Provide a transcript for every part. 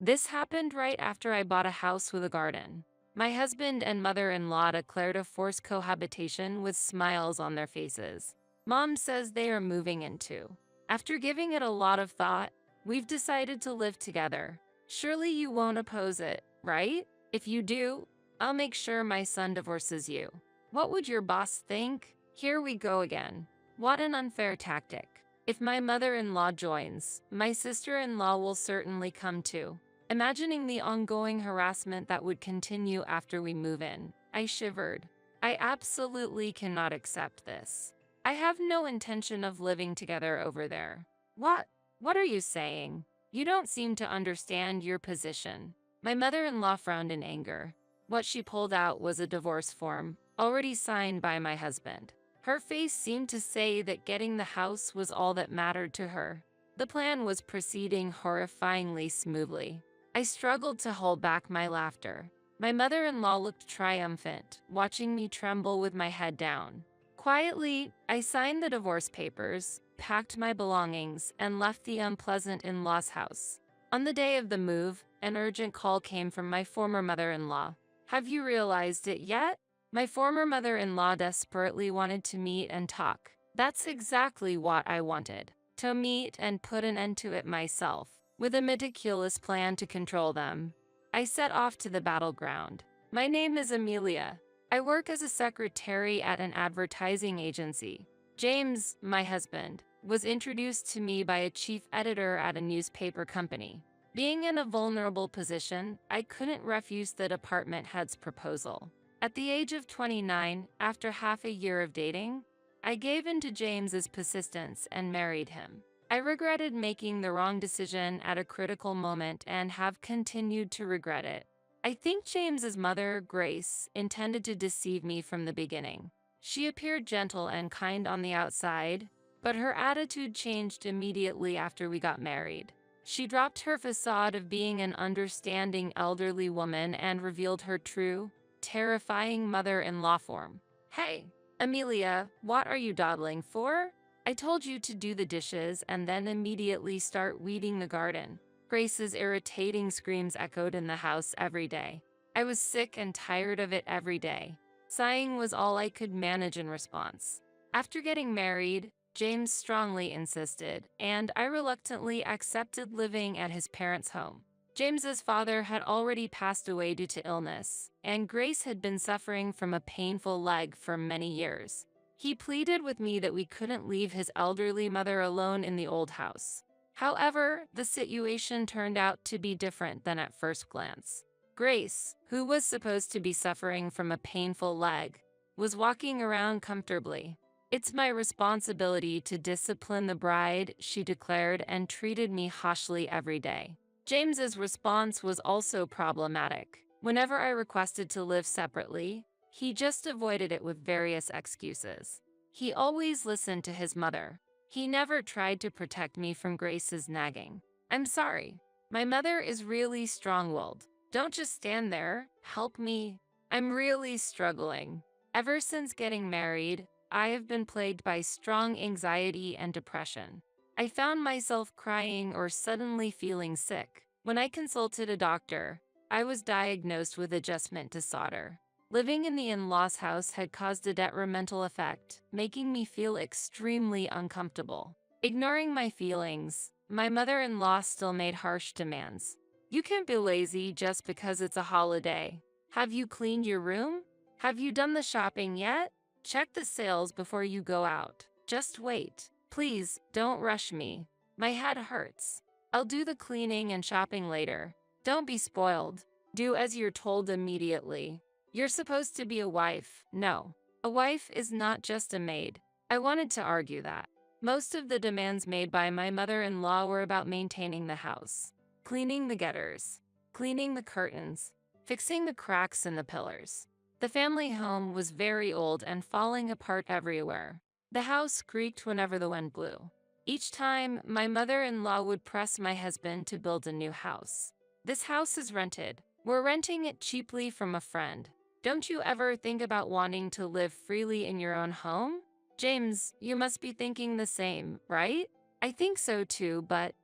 This happened right after I bought a house with a garden. My husband and mother-in-law declared a forced cohabitation with smiles on their faces. Mom says they are moving in too. After giving it a lot of thought, we've decided to live together. Surely you won't oppose it, right? If you do, I'll make sure my son divorces you. What would your boss think? Here we go again. What an unfair tactic. If my mother-in-law joins, my sister-in-law will certainly come too. Imagining the ongoing harassment that would continue after we move in, I shivered. I absolutely cannot accept this. I have no intention of living together over there. What? What are you saying? You don't seem to understand your position. My mother-in-law frowned in anger. What she pulled out was a divorce form, already signed by my husband. Her face seemed to say that getting the house was all that mattered to her. The plan was proceeding horrifyingly smoothly. I struggled to hold back my laughter. My mother-in-law looked triumphant, watching me tremble with my head down. Quietly, I signed the divorce papers, packed my belongings, and left the unpleasant in-laws house. On the day of the move, an urgent call came from my former mother-in-law. Have you realized it yet? My former mother-in-law desperately wanted to meet and talk. That's exactly what I wanted. To meet and put an end to it myself. With a meticulous plan to control them, I set off to the battleground. My name is Amelia. I work as a secretary at an advertising agency. James, my husband, was introduced to me by a chief editor at a newspaper company. Being in a vulnerable position, I couldn't refuse the department head's proposal. At the age of 29, after half a year of dating, I gave in to James's persistence and married him. I regretted making the wrong decision at a critical moment and have continued to regret it. I think James's mother, Grace, intended to deceive me from the beginning. She appeared gentle and kind on the outside, but her attitude changed immediately after we got married. She dropped her facade of being an understanding elderly woman and revealed her true, terrifying mother-in-law form. Hey, Amelia, what are you dawdling for? I told you to do the dishes and then immediately start weeding the garden. Grace's irritating screams echoed in the house every day. I was sick and tired of it every day. Sighing was all I could manage in response. After getting married, James strongly insisted, and I reluctantly accepted living at his parents' home. James's father had already passed away due to illness, and Grace had been suffering from a painful leg for many years. He pleaded with me that we couldn't leave his elderly mother alone in the old house. However, the situation turned out to be different than at first glance. Grace, who was supposed to be suffering from a painful leg, was walking around comfortably. It's my responsibility to discipline the bride, she declared, and treated me harshly every day. James's response was also problematic. Whenever I requested to live separately, he just avoided it with various excuses. He always listened to his mother. He never tried to protect me from Grace's nagging. I'm sorry. My mother is really strong-willed. Don't just stand there. Help me. I'm really struggling. Ever since getting married, I have been plagued by strong anxiety and depression. I found myself crying or suddenly feeling sick. When I consulted a doctor, I was diagnosed with adjustment disorder. Living in the in-laws house had caused a detrimental effect, making me feel extremely uncomfortable. Ignoring my feelings, my mother-in-law still made harsh demands. You can't be lazy just because it's a holiday. Have you cleaned your room? Have you done the shopping yet? Check the sales before you go out. Just wait. Please, don't rush me. My head hurts. I'll do the cleaning and shopping later. Don't be spoiled. Do as you're told immediately. You're supposed to be a wife. No. A wife is not just a maid. I wanted to argue that. Most of the demands made by my mother-in-law were about maintaining the house, cleaning the gutters, cleaning the curtains, fixing the cracks in the pillars. The family home was very old and falling apart everywhere. The house creaked whenever the wind blew. Each time, my mother-in-law would press my husband to build a new house. This house is rented. We're renting it cheaply from a friend. Don't you ever think about wanting to live freely in your own home? James, you must be thinking the same, right? I think so too, but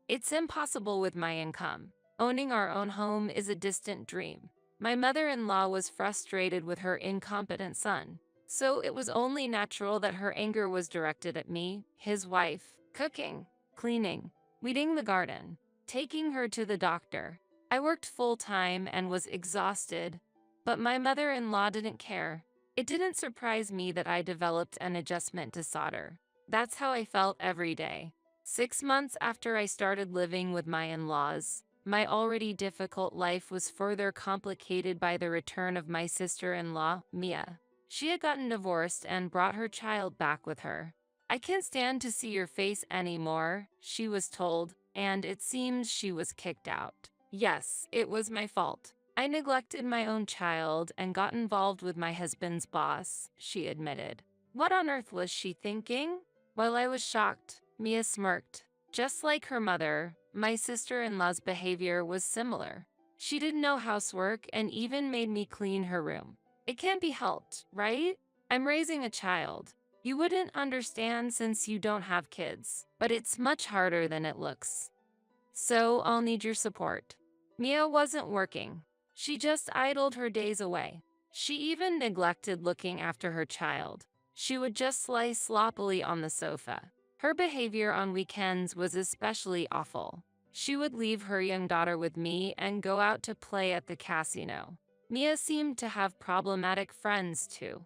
it's impossible with my income. Owning our own home is a distant dream. My mother-in-law was frustrated with her incompetent son, so it was only natural that her anger was directed at me, his wife, cooking, cleaning, weeding the garden, taking her to the doctor. I worked full-time and was exhausted, but my mother-in-law didn't care. It didn't surprise me that I developed an adjustment to solder. That's how I felt every day. 6 months after I started living with my in-laws, my already difficult life was further complicated by the return of my sister-in-law, Mia. She had gotten divorced and brought her child back with her. "I can't stand to see your face anymore," she was told, and it seems she was kicked out. Yes, it was my fault. I neglected my own child and got involved with my husband's boss, she admitted. What on earth was she thinking? While I was shocked, Mia smirked. Just like her mother, my sister-in-law's behavior was similar. She did no housework and even made me clean her room. It can't be helped, right? I'm raising a child. You wouldn't understand since you don't have kids, but it's much harder than it looks. So I'll need your support. Mia wasn't working. She just idled her days away. She even neglected looking after her child. She would just lie sloppily on the sofa. Her behavior on weekends was especially awful. She would leave her young daughter with me and go out to play at the casino. Mia seemed to have problematic friends too.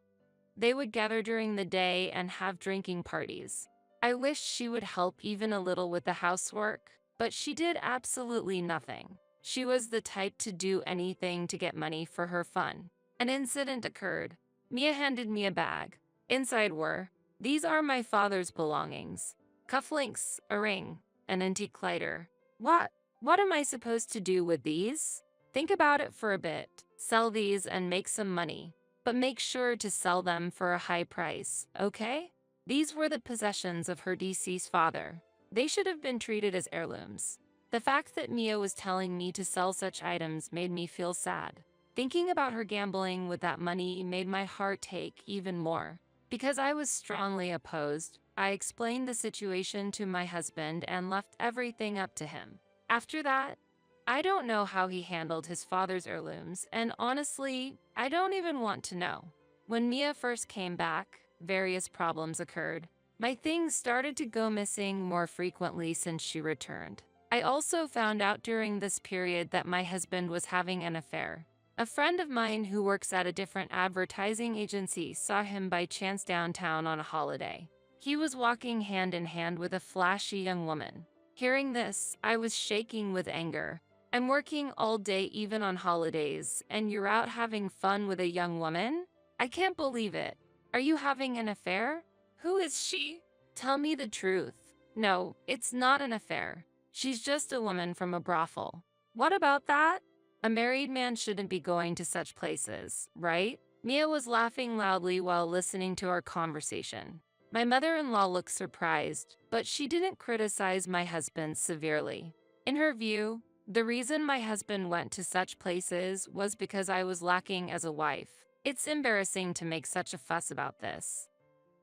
They would gather during the day and have drinking parties. I wished she would help even a little with the housework, but she did absolutely nothing. She was the type to do anything to get money for her fun. An incident occurred. Mia handed me a bag. Inside were, "These are my father's belongings. Cufflinks, a ring, an antique lighter." What? What am I supposed to do with these? Think about it for a bit. Sell these and make some money. But make sure to sell them for a high price, okay? These were the possessions of her deceased father. They should have been treated as heirlooms. The fact that Mia was telling me to sell such items made me feel sad. Thinking about her gambling with that money made my heart ache even more. Because I was strongly opposed, I explained the situation to my husband and left everything up to him. After that, I don't know how he handled his father's heirlooms, and honestly, I don't even want to know. When Mia first came back, various problems occurred. My things started to go missing more frequently since she returned. I also found out during this period that my husband was having an affair. A friend of mine who works at a different advertising agency saw him by chance downtown on a holiday. He was walking hand in hand with a flashy young woman. Hearing this, I was shaking with anger. I'm working all day even on holidays, and you're out having fun with a young woman? I can't believe it. Are you having an affair? Who is she? Tell me the truth. No, it's not an affair. She's just a woman from a brothel. What about that? A married man shouldn't be going to such places, right? Mia was laughing loudly while listening to our conversation. My mother-in-law looked surprised, but she didn't criticize my husband severely. In her view, the reason my husband went to such places was because I was lacking as a wife. It's embarrassing to make such a fuss about this.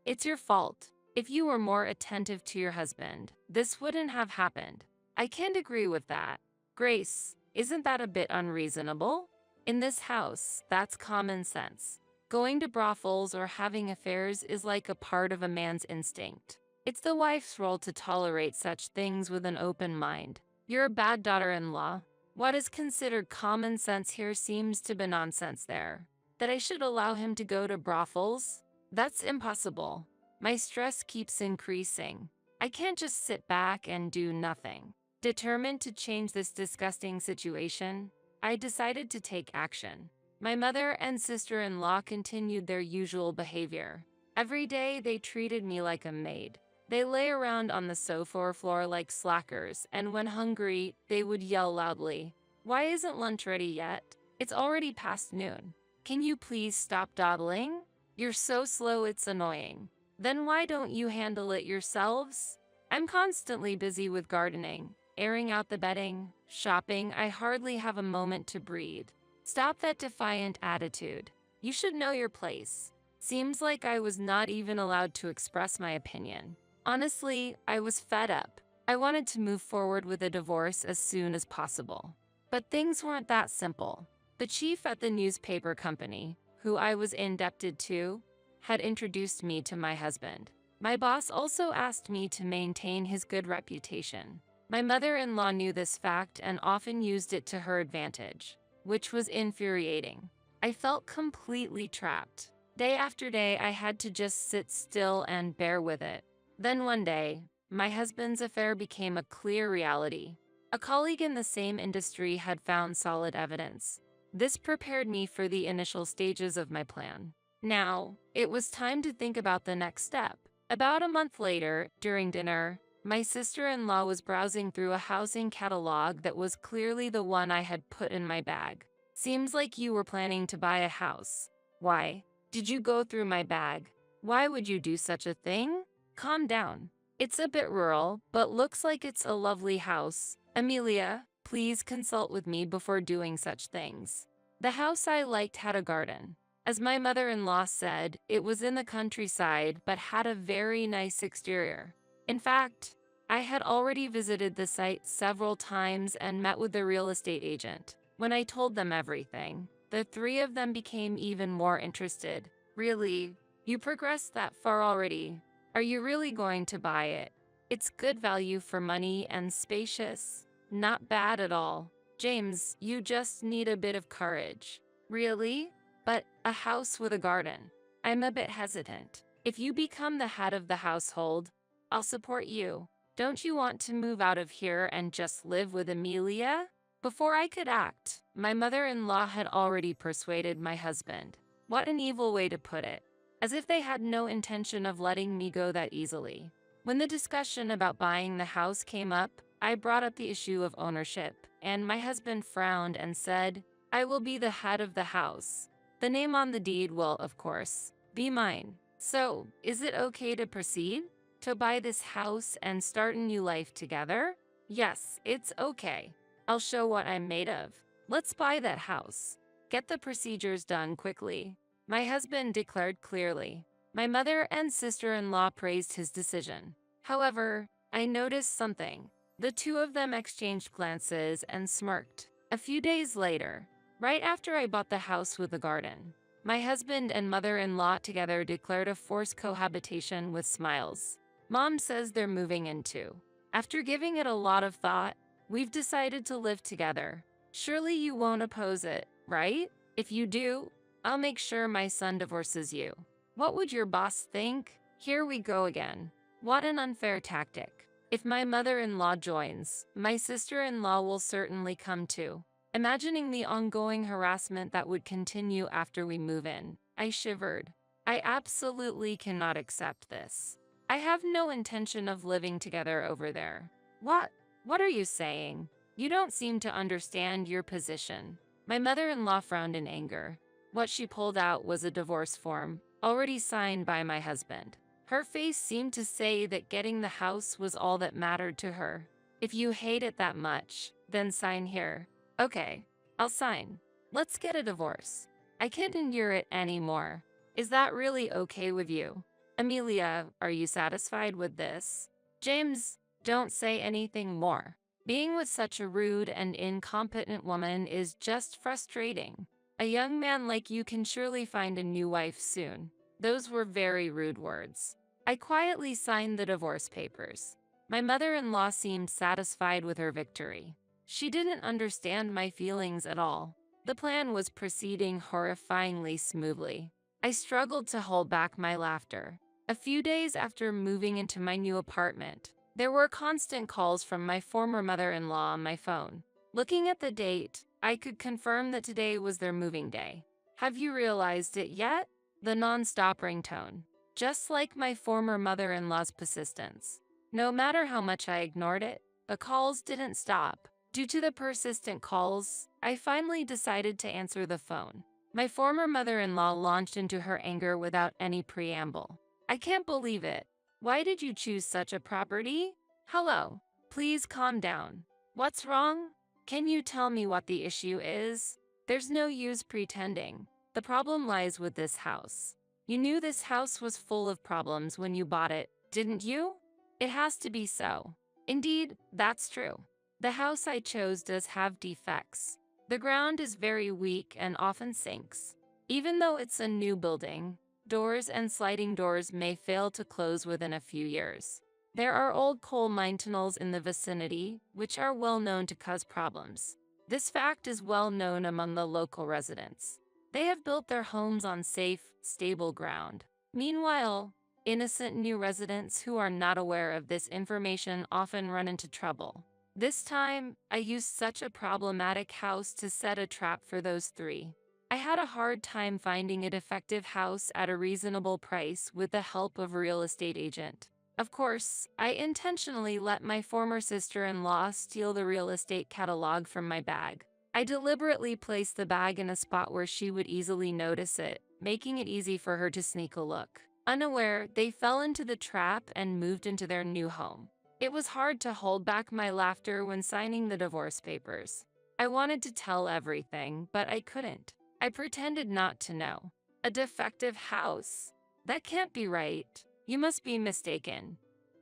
It's your fault. If you were more attentive to your husband, this wouldn't have happened. I can't agree with that. Grace, isn't that a bit unreasonable? In this house, that's common sense. Going to brothels or having affairs is like a part of a man's instinct. It's the wife's role to tolerate such things with an open mind. You're a bad daughter-in-law. What is considered common sense here seems to be nonsense there. That I should allow him to go to brothels? That's impossible. My stress keeps increasing. I can't just sit back and do nothing. Determined to change this disgusting situation, I decided to take action. My mother and sister-in-law continued their usual behavior. Every day they treated me like a maid. They lay around on the sofa or floor like slackers, and when hungry, they would yell loudly, "Why isn't lunch ready yet? It's already past noon. Can you please stop dawdling? You're so slow it's annoying. Then why don't you handle it yourselves? I'm constantly busy with gardening, airing out the bedding, shopping. I hardly have a moment to breathe. Stop that defiant attitude. You should know your place." Seems like I was not even allowed to express my opinion. Honestly, I was fed up. I wanted to move forward with a divorce as soon as possible. But things weren't that simple. The chief at the newspaper company, who I was indebted to, had introduced me to my husband. My boss also asked me to maintain his good reputation. My mother-in-law knew this fact and often used it to her advantage, which was infuriating. I felt completely trapped. Day after day, I had to just sit still and bear with it. Then one day, my husband's affair became a clear reality. A colleague in the same industry had found solid evidence. This prepared me for the initial stages of my plan. Now, it was time to think about the next step. About a month later, during dinner, my sister-in-law was browsing through a housing catalog that was clearly the one I had put in my bag. Seems like you were planning to buy a house. Why? Did you go through my bag? Why would you do such a thing? Calm down. It's a bit rural, but looks like it's a lovely house. Amelia, please consult with me before doing such things. The house I liked had a garden. As my mother-in-law said, it was in the countryside but had a very nice exterior. In fact, I had already visited the site several times and met with the real estate agent. When I told them everything, the three of them became even more interested. Really? You progressed that far already? Are you really going to buy it? It's good value for money and spacious. Not bad at all. James, you just need a bit of courage. Really? But a house with a garden. I'm a bit hesitant. If you become the head of the household, I'll support you. Don't you want to move out of here and just live with Amelia? Before I could act, my mother-in-law had already persuaded my husband. What an evil way to put it. As if they had no intention of letting me go that easily. When the discussion about buying the house came up, I brought up the issue of ownership, and my husband frowned and said, I will be the head of the house. The name on the deed will, of course, be mine. So, is it okay to proceed? To buy this house and start a new life together? Yes, it's okay. I'll show what I'm made of. Let's buy that house. Get the procedures done quickly. My husband declared clearly. My mother and sister-in-law praised his decision. However, I noticed something. The two of them exchanged glances and smirked. A few days later, right after I bought the house with the garden, my husband and mother-in-law together declared a forced cohabitation with smiles. Mom says they're moving in too. After giving it a lot of thought, we've decided to live together. Surely you won't oppose it, right? If you do, I'll make sure my son divorces you. What would your boss think? Here we go again. What an unfair tactic. If my mother-in-law joins, my sister-in-law will certainly come too. Imagining the ongoing harassment that would continue after we move in, I shivered. I absolutely cannot accept this. I have no intention of living together over there. What? What are you saying? You don't seem to understand your position. My mother-in-law frowned in anger. What she pulled out was a divorce form, already signed by my husband. Her face seemed to say that getting the house was all that mattered to her. If you hate it that much, then sign here. Okay, I'll sign. Let's get a divorce. I can't endure it anymore. Is that really okay with you? Amelia, are you satisfied with this? James, don't say anything more. Being with such a rude and incompetent woman is just frustrating. A young man like you can surely find a new wife soon. Those were very rude words. I quietly signed the divorce papers. My mother-in-law seemed satisfied with her victory. She didn't understand my feelings at all. The plan was proceeding horrifyingly smoothly. I struggled to hold back my laughter. A few days after moving into my new apartment, there were constant calls from my former mother-in-law on my phone. Looking at the date, I could confirm that today was their moving day. Have you realized it yet? The non-stop ringtone. Just like my former mother-in-law's persistence. No matter how much I ignored it, the calls didn't stop. Due to the persistent calls, I finally decided to answer the phone. My former mother-in-law launched into her anger without any preamble. I can't believe it. Why did you choose such a property? Hello. Please calm down. What's wrong? Can you tell me what the issue is? There's no use pretending. The problem lies with this house. You knew this house was full of problems when you bought it, didn't you? It has to be so. Indeed, that's true. The house I chose does have defects. The ground is very weak and often sinks. Even though it's a new building, doors and sliding doors may fail to close within a few years. There are old coal mine tunnels in the vicinity, which are well known to cause problems. This fact is well known among the local residents. They have built their homes on safe, stable ground. Meanwhile, innocent new residents who are not aware of this information often run into trouble. This time, I used such a problematic house to set a trap for those three. I had a hard time finding a defective house at a reasonable price with the help of a real estate agent. Of course, I intentionally let my former sister-in-law steal the real estate catalog from my bag. I deliberately placed the bag in a spot where she would easily notice it, making it easy for her to sneak a look. Unaware, they fell into the trap and moved into their new home. It was hard to hold back my laughter when signing the divorce papers. I wanted to tell everything, but I couldn't. I pretended not to know. A defective house? That can't be right. You must be mistaken.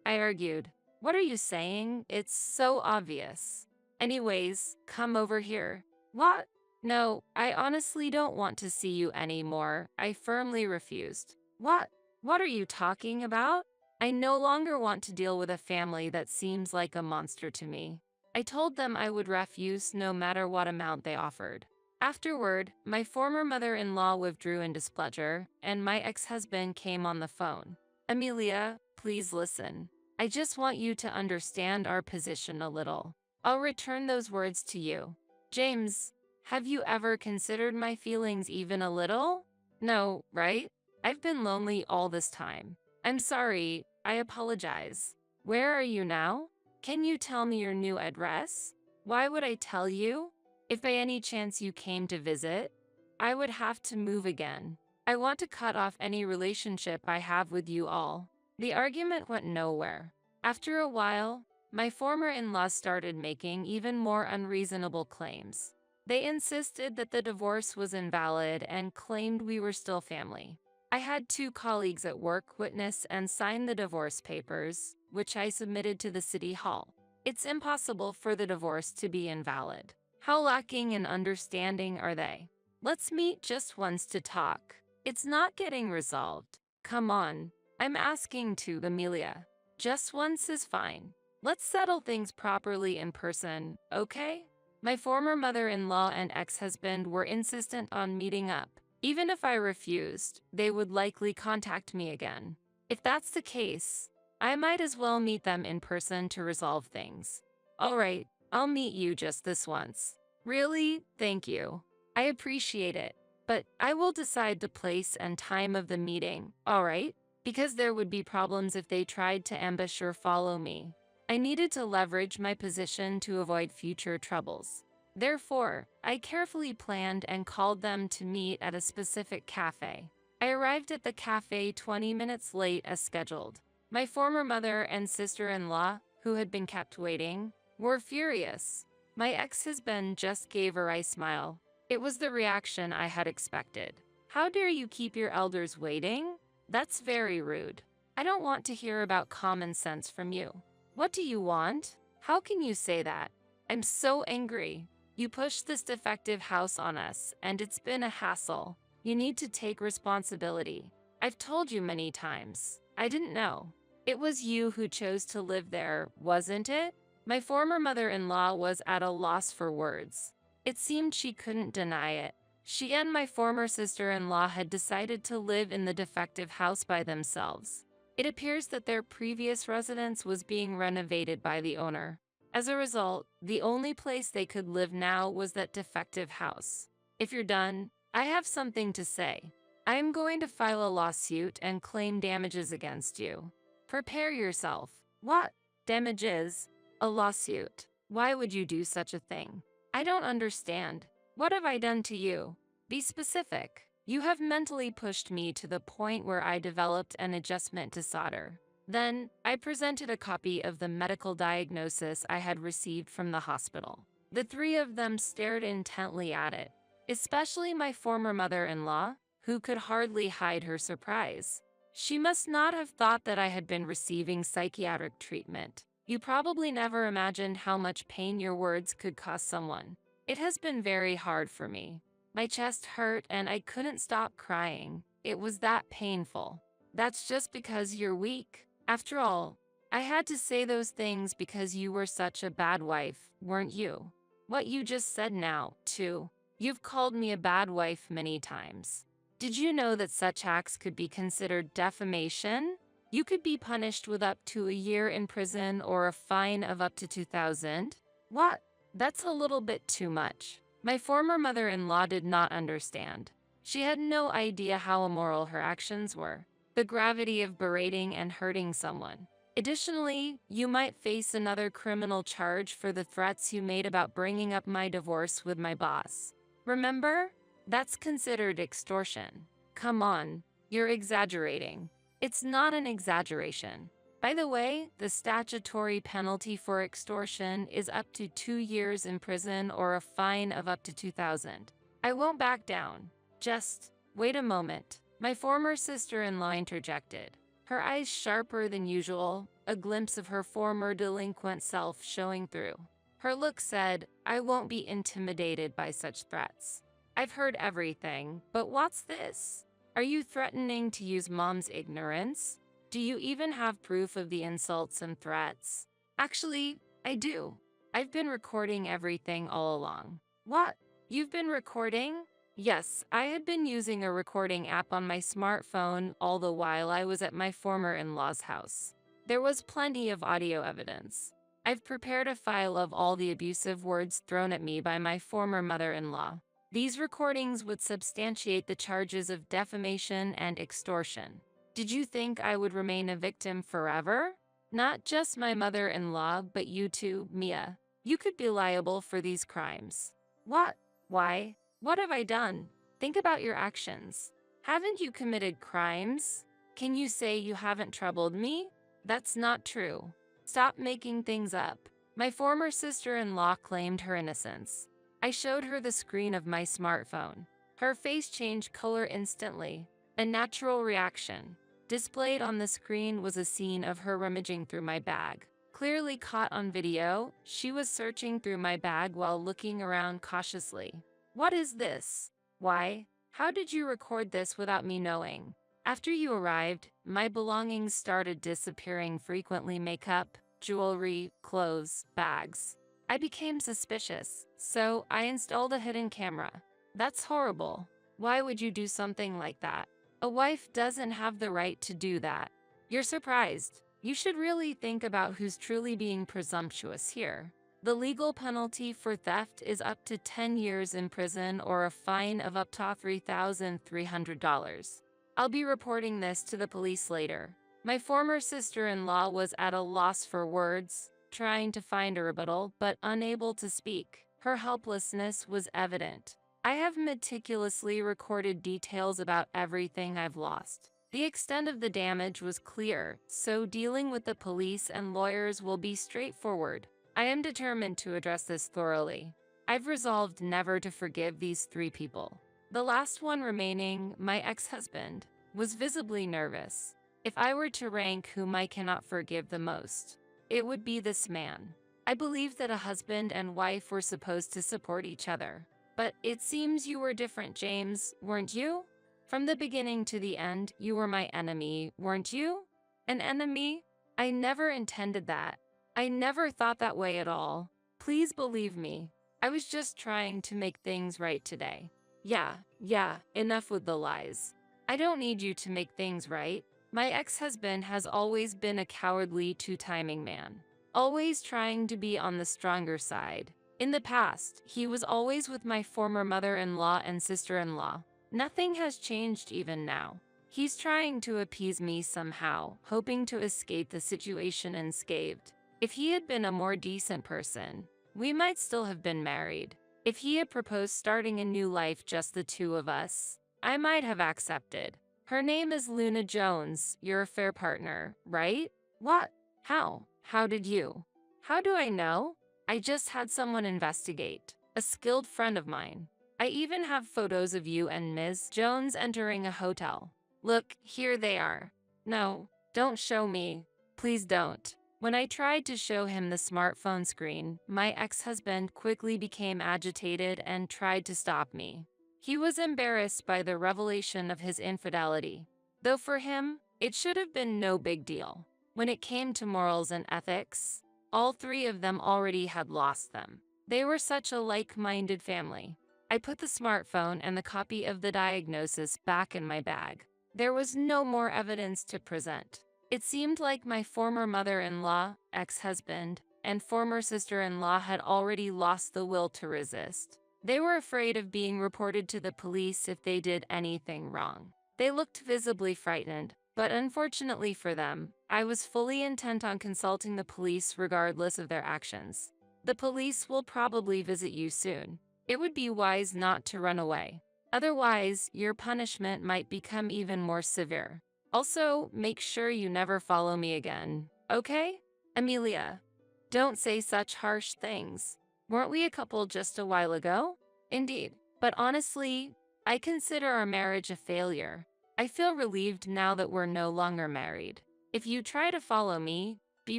I argued. What are you saying? It's so obvious. Anyways, come over here. What? No, I honestly don't want to see you anymore. I firmly refused. What? What are you talking about? I no longer want to deal with a family that seems like a monster to me. I told them I would refuse no matter what amount they offered. Afterward, my former mother-in-law withdrew in displeasure, and my ex-husband came on the phone. Amelia, please listen. I just want you to understand our position a little. I'll return those words to you. James, have you ever considered my feelings even a little? No, right? I've been lonely all this time. I'm sorry, I apologize. Where are you now? Can you tell me your new address? Why would I tell you? If by any chance you came to visit, I would have to move again. I want to cut off any relationship I have with you all. The argument went nowhere. After a while, my former in-laws started making even more unreasonable claims. They insisted that the divorce was invalid and claimed we were still family. I had 2 colleagues at work witness and sign the divorce papers, which I submitted to the city hall. It's impossible for the divorce to be invalid. How lacking in understanding are they? Let's meet just once to talk. It's not getting resolved. Come on. I'm asking to, Amelia. Just once is fine. Let's settle things properly in person, okay? My former mother-in-law and ex-husband were insistent on meeting up. Even if I refused, they would likely contact me again. If that's the case, I might as well meet them in person to resolve things. All right, I'll meet you just this once. Really? Thank you. I appreciate it, but I will decide the place and time of the meeting, all right? Because there would be problems if they tried to ambush or follow me. I needed to leverage my position to avoid future troubles. Therefore, I carefully planned and called them to meet at a specific cafe. I arrived at the cafe 20 minutes late as scheduled. My former mother and sister-in-law, who had been kept waiting, were furious. My ex-husband just gave a wry smile. It was the reaction I had expected. How dare you keep your elders waiting? That's very rude. I don't want to hear about common sense from you. What do you want? How can you say that? I'm so angry. You pushed this defective house on us, and it's been a hassle. You need to take responsibility. I've told you many times. I didn't know. It was you who chose to live there, wasn't it? My former mother-in-law was at a loss for words. It seemed she couldn't deny it. She and my former sister-in-law had decided to live in the defective house by themselves. It appears that their previous residence was being renovated by the owner. As a result, the only place they could live now was that defective house. If you're done, I have something to say. I am going to file a lawsuit and claim damages against you. Prepare yourself. What? Damages? A lawsuit? Why would you do such a thing? I don't understand. What have I done to you? Be specific. You have mentally pushed me to the point where I developed an adjustment to solder. Then, I presented a copy of the medical diagnosis I had received from the hospital. The 3 of them stared intently at it, especially my former mother-in-law, who could hardly hide her surprise. She must not have thought that I had been receiving psychiatric treatment. You probably never imagined how much pain your words could cost someone. It has been very hard for me. My chest hurt and I couldn't stop crying. It was that painful. That's just because you're weak. After all, I had to say those things because you were such a bad wife, weren't you? What you just said now, too. You've called me a bad wife many times. Did you know that such acts could be considered defamation? You could be punished with up to a year in prison or a fine of up to 2,000. What? That's a little bit too much. My former mother-in-law did not understand. She had no idea how immoral her actions were, the gravity of berating and hurting someone. Additionally, you might face another criminal charge for the threats you made about bringing up my divorce with my boss. Remember? That's considered extortion. Come on, you're exaggerating. It's not an exaggeration. By the way, the statutory penalty for extortion is up to 2 years in prison or a fine of up to 2,000. I won't back down. Just wait a moment. My former sister-in-law interjected, her eyes sharper than usual, a glimpse of her former delinquent self showing through. Her look said, I won't be intimidated by such threats. I've heard everything, but what's this? Are you threatening to use Mom's ignorance? Do you even have proof of the insults and threats? Actually, I do. I've been recording everything all along. What? You've been recording? Yes, I had been using a recording app on my smartphone all the while I was at my former in-law's house. There was plenty of audio evidence. I've prepared a file of all the abusive words thrown at me by my former mother-in-law. These recordings would substantiate the charges of defamation and extortion. Did you think I would remain a victim forever? Not just my mother-in-law, but you too, Mia. You could be liable for these crimes. What? Why? What have I done? Think about your actions. Haven't you committed crimes? Can you say you haven't troubled me? That's not true. Stop making things up. My former sister-in-law claimed her innocence. I showed her the screen of my smartphone. Her face changed color instantly, a natural reaction. Displayed on the screen was a scene of her rummaging through my bag. Clearly caught on video, she was searching through my bag while looking around cautiously. What is this? Why? How did you record this without me knowing? After you arrived, my belongings started disappearing, frequently makeup, jewelry, clothes, bags. I became suspicious, so I installed a hidden camera. That's horrible. Why would you do something like that? A wife doesn't have the right to do that. You're surprised. You should really think about who's truly being presumptuous here. The legal penalty for theft is up to 10 years in prison or a fine of up to $3,300. I'll be reporting this to the police later. My former sister-in-law was at a loss for words, trying to find a rebuttal but unable to speak. Her helplessness was evident. I have meticulously recorded details about everything I've lost. The extent of the damage was clear, so dealing with the police and lawyers will be straightforward. I am determined to address this thoroughly. I've resolved never to forgive these 3 people. The last one remaining, my ex-husband, was visibly nervous. If I were to rank whom I cannot forgive the most, it would be this man. I believe that a husband and wife were supposed to support each other. But it seems you were different, James, weren't you? From the beginning to the end, you were my enemy, weren't you? An enemy? I never intended that. I never thought that way at all. Please believe me. I was just trying to make things right today. Yeah, enough with the lies. I don't need you to make things right. My ex-husband has always been a cowardly, two-timing man. Always trying to be on the stronger side. In the past, he was always with my former mother-in-law and sister-in-law. Nothing has changed even now. He's trying to appease me somehow, hoping to escape the situation unscathed. If he had been a more decent person, we might still have been married. If he had proposed starting a new life, just the 2 of us, I might have accepted. Her name is Luna Jones, your affair partner, right? What? How? How did you? How do I know? I just had someone investigate. A skilled friend of mine. I even have photos of you and Ms. Jones entering a hotel. Look, here they are. No, don't show me. Please don't. When I tried to show him the smartphone screen, my ex-husband quickly became agitated and tried to stop me. He was embarrassed by the revelation of his infidelity, though for him, it should have been no big deal. When it came to morals and ethics, all three of them already had lost them. They were such a like-minded family. I put the smartphone and the copy of the diagnosis back in my bag. There was no more evidence to present. It seemed like my former mother-in-law, ex-husband, and former sister-in-law had already lost the will to resist. They were afraid of being reported to the police if they did anything wrong. They looked visibly frightened, but unfortunately for them, I was fully intent on consulting the police regardless of their actions. The police will probably visit you soon. It would be wise not to run away. Otherwise, your punishment might become even more severe. Also, make sure you never follow me again, okay? Amelia, don't say such harsh things. Weren't we a couple just a while ago? Indeed, but honestly, I consider our marriage a failure. I feel relieved now that we're no longer married. If you try to follow me, be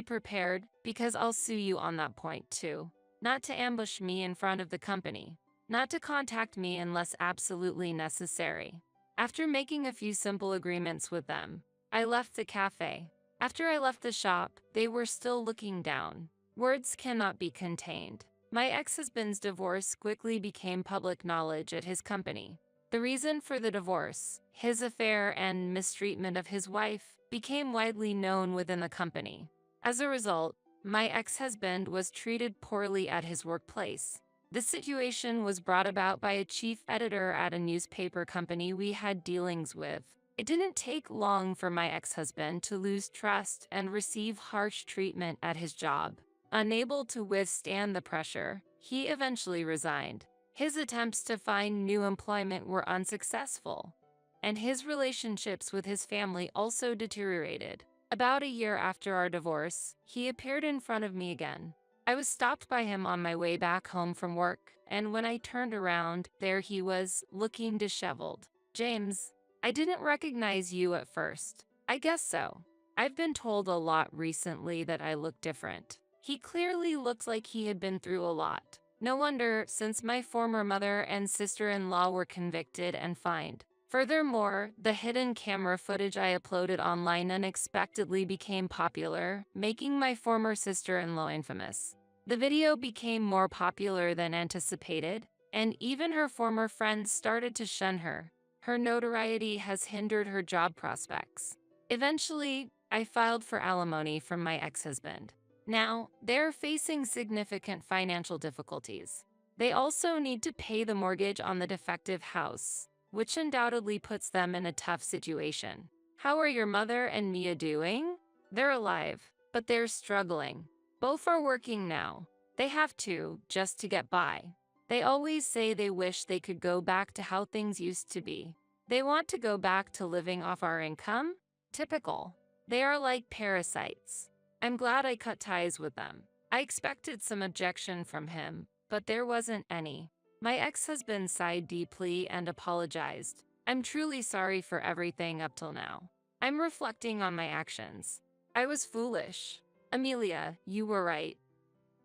prepared, because I'll sue you on that point too. Not to ambush me in front of the company. Not to contact me unless absolutely necessary. After making a few simple agreements with them, I left the cafe. After I left the shop, they were still looking down. Words cannot be contained. My ex-husband's divorce quickly became public knowledge at his company. The reason for the divorce, his affair and mistreatment of his wife, became widely known within the company. As a result, my ex-husband was treated poorly at his workplace. This situation was brought about by a chief editor at a newspaper company we had dealings with. It didn't take long for my ex-husband to lose trust and receive harsh treatment at his job. Unable to withstand the pressure, he eventually resigned. His attempts to find new employment were unsuccessful, and his relationships with his family also deteriorated. About a year after our divorce, he appeared in front of me again. I was stopped by him on my way back home from work, and when I turned around, there he was, looking disheveled. James, I didn't recognize you at first. I guess so. I've been told a lot recently that I look different. He clearly looked like he had been through a lot. No wonder, since my former mother and sister-in-law were convicted and fined. Furthermore, the hidden camera footage I uploaded online unexpectedly became popular, making my former sister-in-law infamous. The video became more popular than anticipated, and even her former friends started to shun her. Her notoriety has hindered her job prospects. Eventually, I filed for alimony from my ex-husband. Now, they're facing significant financial difficulties. They also need to pay the mortgage on the defective house, which undoubtedly puts them in a tough situation. How are your mother and Mia doing? They're alive, but they're struggling. Both are working now. They have to, just to get by. They always say they wish they could go back to how things used to be. They want to go back to living off our income? Typical. They are like parasites. I'm glad I cut ties with them. I expected some objection from him, but there wasn't any. My ex-husband sighed deeply and apologized. I'm truly sorry for everything up till now. I'm reflecting on my actions. I was foolish. Amelia, you were right.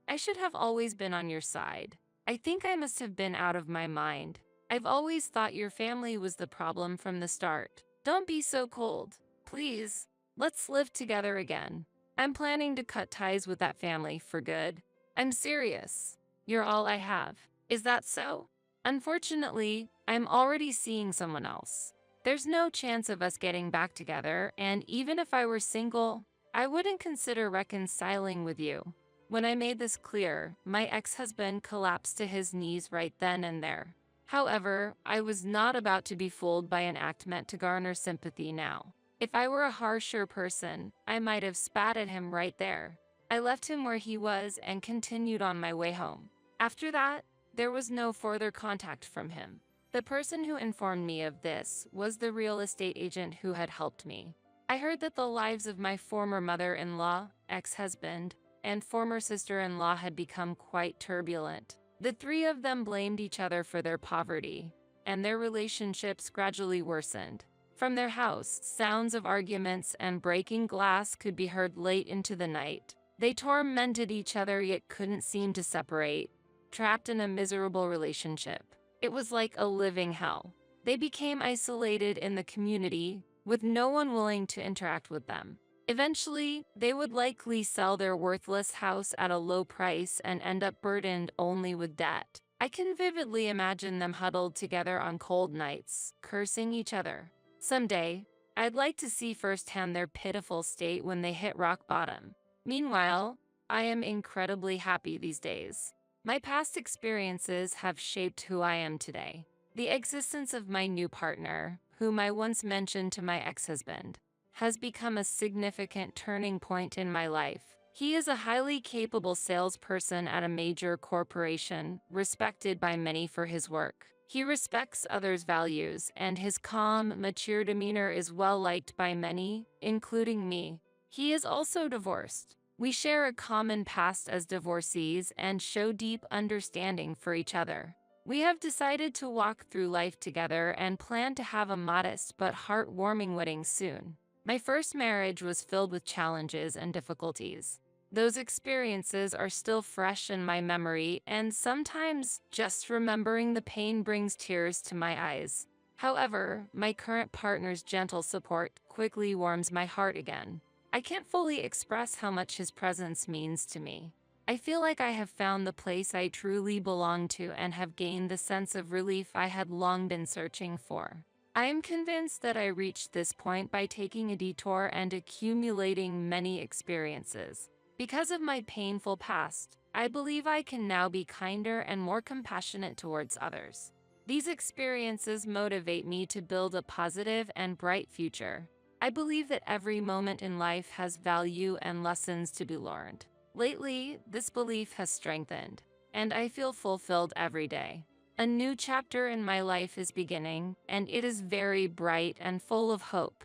I should have always been on your side. I think I must have been out of my mind. I've always thought your family was the problem from the start. Don't be so cold. Please, let's live together again. I'm planning to cut ties with that family for good. I'm serious. You're all I have. Is that so? Unfortunately, I'm already seeing someone else. There's no chance of us getting back together, and even if I were single, I wouldn't consider reconciling with you. When I made this clear, my ex-husband collapsed to his knees right then and there. However, I was not about to be fooled by an act meant to garner sympathy now. If I were a harsher person, I might have spat at him right there. I left him where he was and continued on my way home. After that, there was no further contact from him. The person who informed me of this was the real estate agent who had helped me. I heard that the lives of my former mother-in-law, ex-husband, and former sister-in-law had become quite turbulent. The three of them blamed each other for their poverty, and their relationships gradually worsened. From their house, sounds of arguments and breaking glass could be heard late into the night. They tormented each other yet couldn't seem to separate, trapped in a miserable relationship. It was like a living hell. They became isolated in the community, with no one willing to interact with them. Eventually, they would likely sell their worthless house at a low price and end up burdened only with debt. I can vividly imagine them huddled together on cold nights, cursing each other. Someday, I'd like to see firsthand their pitiful state when they hit rock bottom. Meanwhile, I am incredibly happy these days. My past experiences have shaped who I am today. The existence of my new partner, whom I once mentioned to my ex-husband, has become a significant turning point in my life. He is a highly capable salesperson at a major corporation, respected by many for his work. He respects others' values, and his calm, mature demeanor is well liked by many, including me. He is also divorced. We share a common past as divorcees and show deep understanding for each other. We have decided to walk through life together and plan to have a modest but heartwarming wedding soon. My first marriage was filled with challenges and difficulties. Those experiences are still fresh in my memory, and sometimes just remembering the pain brings tears to my eyes. However, my current partner's gentle support quickly warms my heart again. I can't fully express how much his presence means to me. I feel like I have found the place I truly belong to and have gained the sense of relief I had long been searching for. I am convinced that I reached this point by taking a detour and accumulating many experiences. Because of my painful past, I believe I can now be kinder and more compassionate towards others. These experiences motivate me to build a positive and bright future. I believe that every moment in life has value and lessons to be learned. Lately, this belief has strengthened, and I feel fulfilled every day. A new chapter in my life is beginning, and it is very bright and full of hope.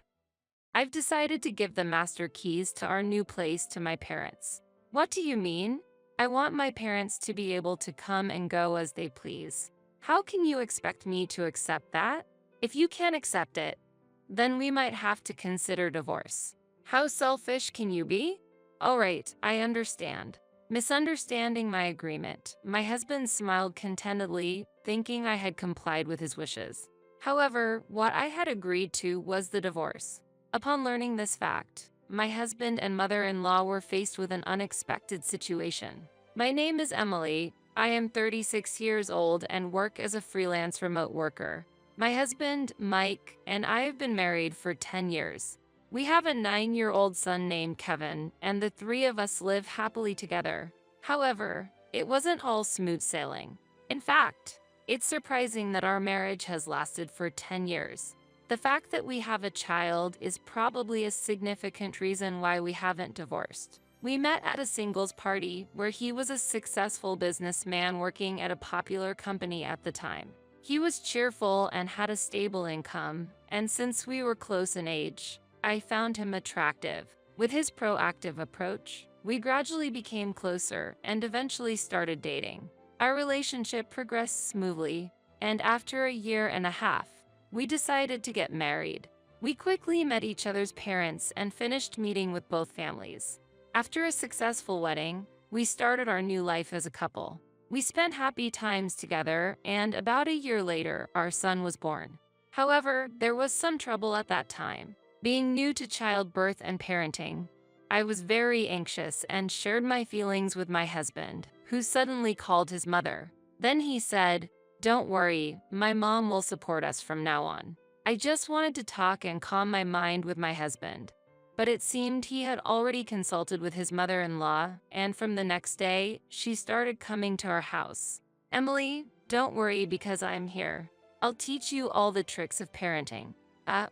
I've decided to give the master keys to our new place to my parents. What do you mean? I want my parents to be able to come and go as they please. How can you expect me to accept that? If you can't accept it, then we might have to consider divorce. How selfish can you be? All right, I understand. Misunderstanding my agreement, my husband smiled contentedly, thinking I had complied with his wishes. However, what I had agreed to was the divorce. Upon learning this fact, my husband and mother-in-law were faced with an unexpected situation. My name is Emily. I am 36 years old and work as a freelance remote worker. My husband, Mike, and I have been married for 10 years. We have a 9-year-old son named Kevin, and the three of us live happily together. However, it wasn't all smooth sailing. In fact, it's surprising that our marriage has lasted for 10 years. The fact that we have a child is probably a significant reason why we haven't divorced. We met at a singles party where he was a successful businessman working at a popular company at the time. He was cheerful and had a stable income, and since we were close in age, I found him attractive. With his proactive approach, we gradually became closer and eventually started dating. Our relationship progressed smoothly, and after a year and a half, we decided to get married. We quickly met each other's parents and finished meeting with both families. After a successful wedding, we started our new life as a couple. We spent happy times together, and about a year later, our son was born. However, there was some trouble at that time. Being new to childbirth and parenting, I was very anxious and shared my feelings with my husband, who suddenly called his mother. Then he said, "Don't worry, my mom will support us from now on." I just wanted to talk and calm my mind with my husband. But it seemed he had already consulted with his mother-in-law, and from the next day, she started coming to our house. "Emily, don't worry because I'm here. I'll teach you all the tricks of parenting."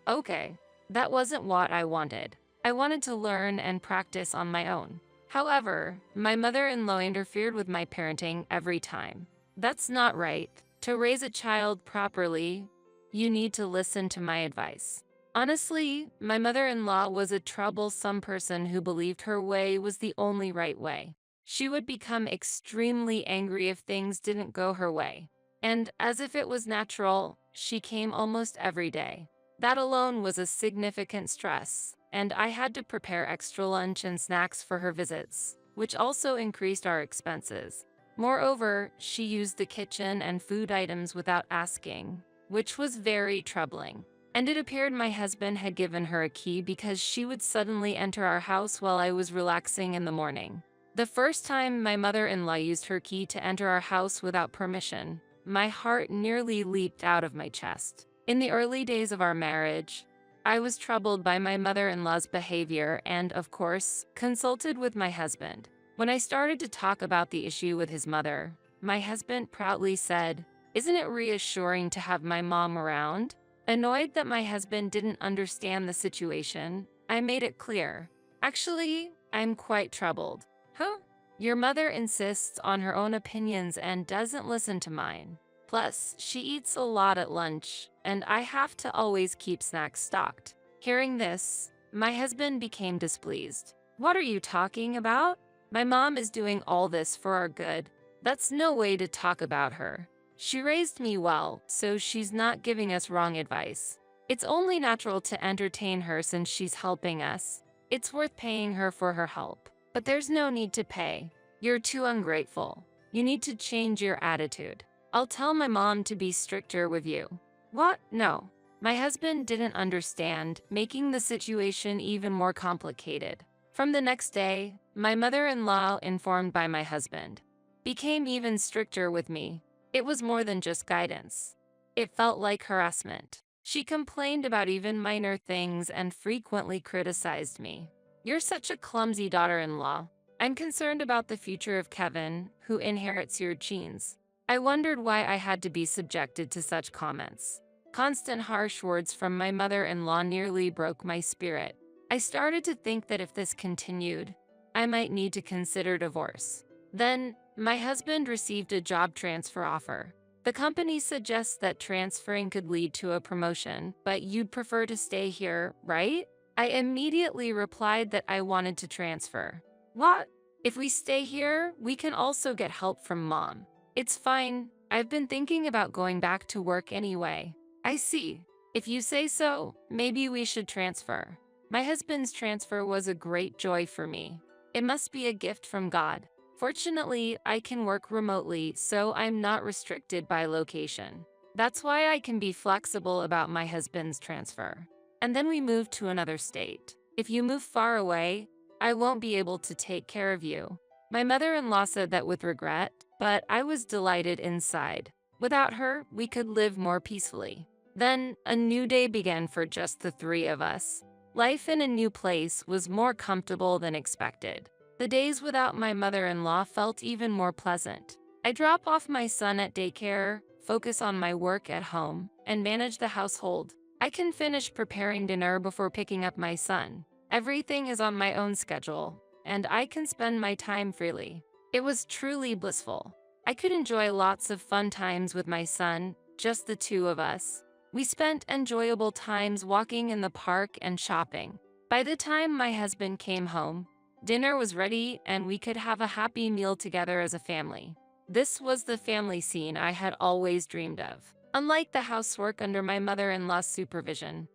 Okay. That wasn't what I wanted. I wanted to learn and practice on my own. However, my mother-in-law interfered with my parenting every time. That's not right. To raise a child properly, you need to listen to my advice. Honestly, my mother-in-law was a troublesome person who believed her way was the only right way. She would become extremely angry if things didn't go her way. And as if it was natural, she came almost every day. That alone was a significant stress, and I had to prepare extra lunch and snacks for her visits, which also increased our expenses. Moreover, she used the kitchen and food items without asking, which was very troubling. And it appeared my husband had given her a key because she would suddenly enter our house while I was relaxing in the morning. The first time my mother-in-law used her key to enter our house without permission, my heart nearly leaped out of my chest. In the early days of our marriage, I was troubled by my mother-in-law's behavior and, of course, consulted with my husband. When I started to talk about the issue with his mother, my husband proudly said, "Isn't it reassuring to have my mom around?" Annoyed that my husband didn't understand the situation, I made it clear. "Actually, I'm quite troubled." "Huh? Your mother insists on her own opinions and doesn't listen to mine. Plus, she eats a lot at lunch, and I have to always keep snacks stocked." Hearing this, my husband became displeased. "What are you talking about? My mom is doing all this for our good. That's no way to talk about her. She raised me well, so she's not giving us wrong advice. It's only natural to entertain her since she's helping us. It's worth paying her for her help. But there's no need to pay. You're too ungrateful. You need to change your attitude. I'll tell my mom to be stricter with you." "What? No." My husband didn't understand, making the situation even more complicated. From the next day, my mother-in-law, informed by my husband, became even stricter with me. It was more than just guidance. It felt like harassment. She complained about even minor things and frequently criticized me. "You're such a clumsy daughter-in-law. I'm concerned about the future of Kevin, who inherits your genes." I wondered why I had to be subjected to such comments. Constant harsh words from my mother-in-law nearly broke my spirit. I started to think that if this continued, I might need to consider divorce. Then, my husband received a job transfer offer. "The company suggests that transferring could lead to a promotion, but you'd prefer to stay here, right?" I immediately replied that I wanted to transfer. "What? If we stay here, we can also get help from mom." "It's fine. I've been thinking about going back to work anyway." "I see. If you say so, maybe we should transfer." My husband's transfer was a great joy for me. It must be a gift from God. Fortunately, I can work remotely, so I'm not restricted by location. That's why I can be flexible about my husband's transfer. And then we moved to another state. "If you move far away, I won't be able to take care of you." My mother-in-law said that with regret, but I was delighted inside. Without her, we could live more peacefully. Then, a new day began for just the three of us. Life in a new place was more comfortable than expected. The days without my mother-in-law felt even more pleasant. I drop off my son at daycare, focus on my work at home, and manage the household. I can finish preparing dinner before picking up my son. Everything is on my own schedule, and I can spend my time freely. It was truly blissful. I could enjoy lots of fun times with my son, just the two of us. We spent enjoyable times walking in the park and shopping. By the time my husband came home, dinner was ready and we could have a happy meal together as a family. This was the family scene I had always dreamed of. Unlike the housework under my mother-in-law's supervision,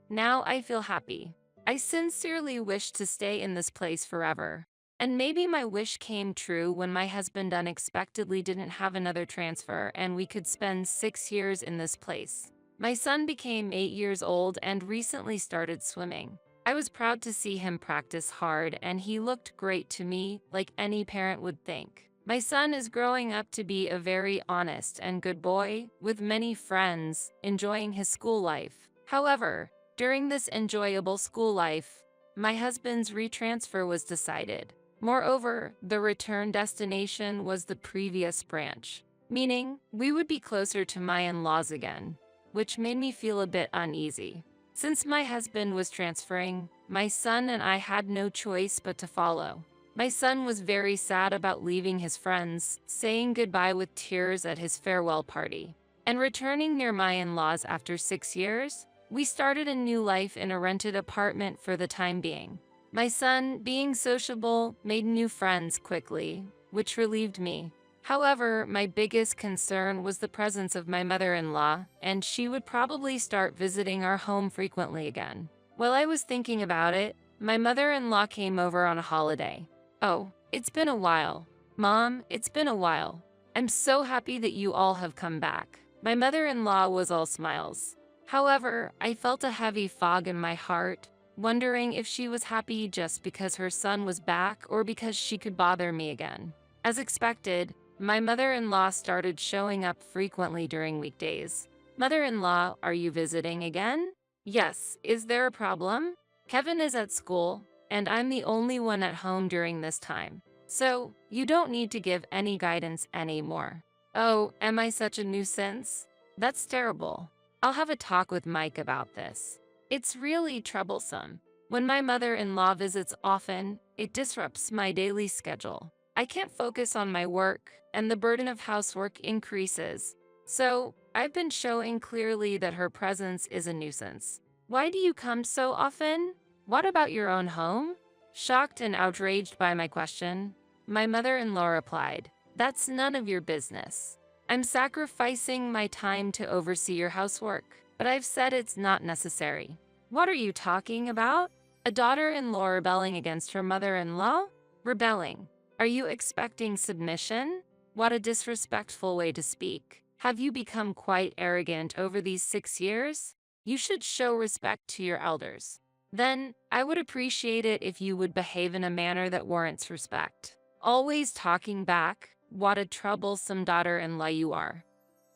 now I feel happy. I sincerely wish to stay in this place forever. And maybe my wish came true when my husband unexpectedly didn't have another transfer and we could spend 6 years in this place. My son became 8 years old and recently started swimming. I was proud to see him practice hard and he looked great to me, like any parent would think. My son is growing up to be a very honest and good boy, with many friends, enjoying his school life. However, during this enjoyable school life, my husband's retransfer was decided. Moreover, the return destination was the previous branch, meaning we would be closer to my in-laws again, which made me feel a bit uneasy. Since my husband was transferring, my son and I had no choice but to follow. My son was very sad about leaving his friends, saying goodbye with tears at his farewell party, and returning near my in-laws after 6 years. We started a new life in a rented apartment for the time being. My son, being sociable, made new friends quickly, which relieved me. However, my biggest concern was the presence of my mother-in-law, and she would probably start visiting our home frequently again. While I was thinking about it, my mother-in-law came over on a holiday. Oh, it's been a while. Mom, it's been a while. I'm so happy that you all have come back. My mother-in-law was all smiles. However, I felt a heavy fog in my heart, wondering if she was happy just because her son was back or because she could bother me again. As expected, my mother-in-law started showing up frequently during weekdays. Mother-in-law, are you visiting again? Yes, is there a problem? Kevin is at school, and I'm the only one at home during this time. So, you don't need to give any guidance anymore. Oh, am I such a nuisance? That's terrible. I'll have a talk with Mike about this. It's really troublesome. When my mother-in-law visits often, it disrupts my daily schedule. I can't focus on my work, and the burden of housework increases. So, I've been showing clearly that her presence is a nuisance. Why do you come so often? What about your own home? Shocked and outraged by my question, my mother-in-law replied, "That's none of your business. I'm sacrificing my time to oversee your housework, but I've said it's not necessary." What are you talking about? A daughter-in-law rebelling against her mother-in-law? Rebelling. Are you expecting submission? What a disrespectful way to speak. Have you become quite arrogant over these 6 years? You should show respect to your elders. Then, I would appreciate it if you would behave in a manner that warrants respect. Always talking back, what a troublesome daughter-in-law you are.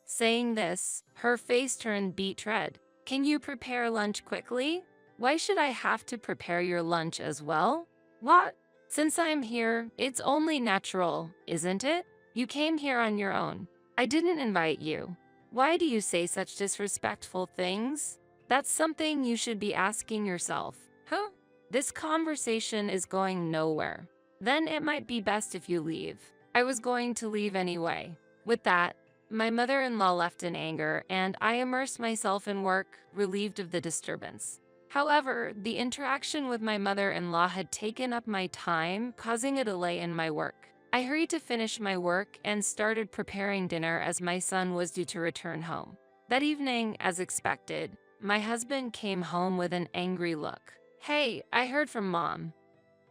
Saying this, her face turned beet red. Can you prepare lunch quickly? Why should I have to prepare your lunch as well? What? Since I'm here, it's only natural, isn't it? You came here on your own. I didn't invite you. Why do you say such disrespectful things? That's something you should be asking yourself. Huh? This conversation is going nowhere. Then it might be best if you leave. I was going to leave anyway. With that, my mother-in-law left in anger, and I immersed myself in work, relieved of the disturbance. However, the interaction with my mother-in-law had taken up my time, causing a delay in my work. I hurried to finish my work and started preparing dinner as my son was due to return home. That evening, as expected, my husband came home with an angry look. "Hey, I heard from Mom.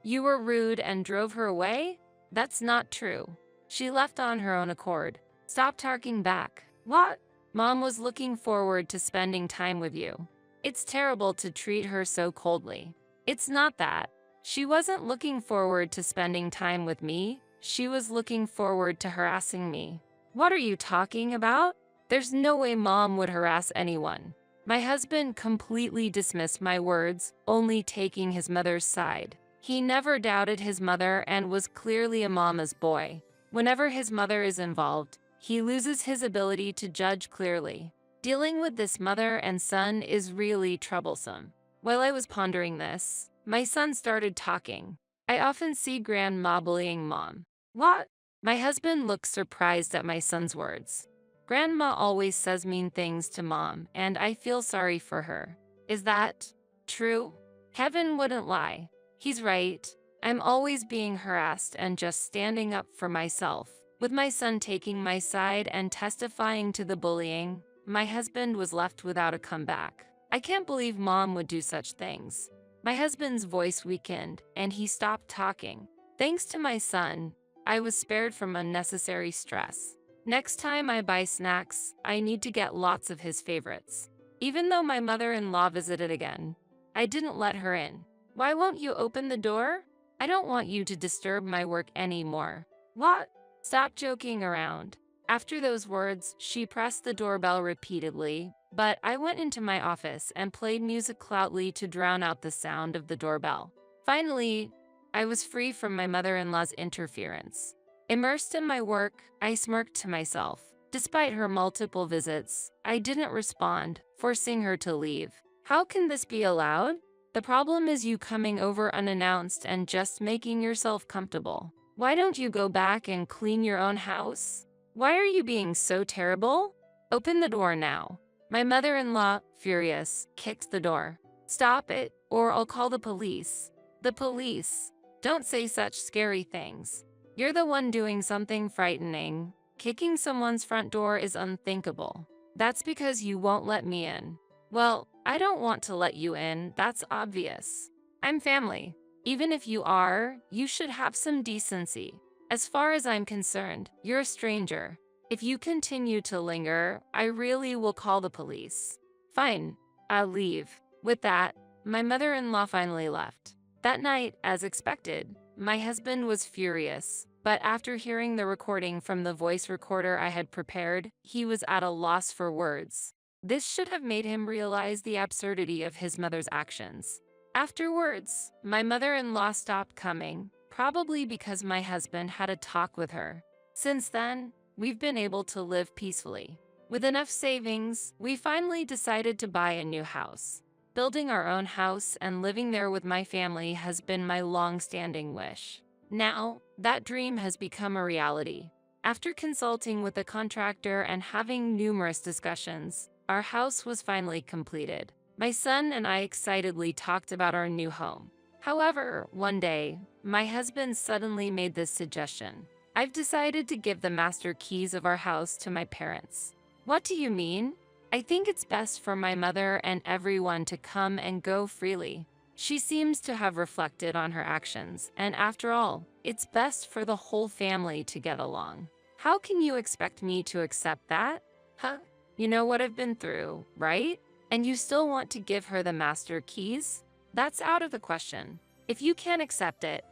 You were rude and drove her away? That's not true. She left on her own accord. Stop talking back." What? Mom was looking forward to spending time with you. It's terrible to treat her so coldly. It's not that. She wasn't looking forward to spending time with me. She was looking forward to harassing me. What are you talking about? There's no way Mom would harass anyone. My husband completely dismissed my words, only taking his mother's side. He never doubted his mother and was clearly a mama's boy. Whenever his mother is involved, he loses his ability to judge clearly. Dealing with this mother and son is really troublesome. While I was pondering this, my son started talking. "I often see Grandma bullying Mom." What? My husband looked surprised at my son's words. "Grandma always says mean things to Mom, and I feel sorry for her." Is that true? Kevin wouldn't lie. He's right. I'm always being harassed and just standing up for myself. With my son taking my side and testifying to the bullying, my husband was left without a comeback. I can't believe Mom would do such things. My husband's voice weakened, and he stopped talking. Thanks to my son, I was spared from unnecessary stress. Next time I buy snacks, I need to get lots of his favorites. Even though my mother-in-law visited again, I didn't let her in. Why won't you open the door? I don't want you to disturb my work anymore. What? Stop joking around. After those words, she pressed the doorbell repeatedly, but I went into my office and played music loudly to drown out the sound of the doorbell. Finally, I was free from my mother-in-law's interference. Immersed in my work, I smirked to myself. Despite her multiple visits, I didn't respond, forcing her to leave. How can this be allowed? The problem is you coming over unannounced and just making yourself comfortable. Why don't you go back and clean your own house? Why are you being so terrible? Open the door now. My mother-in-law, furious, kicked the door. Stop it, or I'll call the police. The police. Don't say such scary things. You're the one doing something frightening. Kicking someone's front door is unthinkable. That's because you won't let me in. Well, I don't want to let you in, that's obvious. I'm family. Even if you are, you should have some decency. As far as I'm concerned, you're a stranger. If you continue to linger, I really will call the police. Fine, I'll leave. With that, my mother-in-law finally left. That night, as expected, my husband was furious, but after hearing the recording from the voice recorder I had prepared, he was at a loss for words. This should have made him realize the absurdity of his mother's actions. Afterwards, my mother-in-law stopped coming, probably because my husband had a talk with her. Since then, we've been able to live peacefully. With enough savings, we finally decided to buy a new house. Building our own house and living there with my family has been my long-standing wish. Now, that dream has become a reality. After consulting with a contractor and having numerous discussions, our house was finally completed. My son and I excitedly talked about our new home. However, one day, my husband suddenly made this suggestion. I've decided to give the master keys of our house to my parents. What do you mean? I think it's best for my mother and everyone to come and go freely. She seems to have reflected on her actions, and after all, it's best for the whole family to get along. How can you expect me to accept that? Huh? You know what I've been through, right? And you still want to give her the master keys? That's out of the question. If you can't accept it,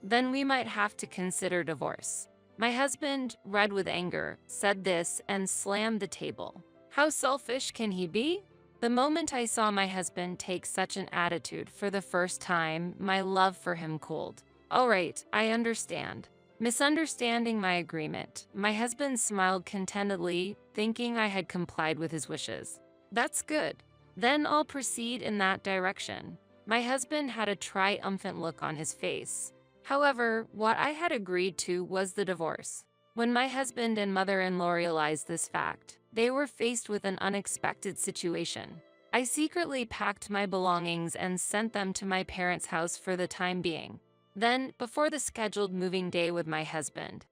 then we might have to consider divorce. My husband, red with anger, said this and slammed the table. How selfish can he be? The moment I saw my husband take such an attitude for the first time, my love for him cooled. All right, I understand. Misunderstanding my agreement, my husband smiled contentedly, thinking I had complied with his wishes. That's good. Then I'll proceed in that direction. My husband had a triumphant look on his face. However, what I had agreed to was the divorce. When my husband and mother-in-law realized this fact, they were faced with an unexpected situation. I secretly packed my belongings and sent them to my parents' house for the time being. Then, before the scheduled moving day with my husband,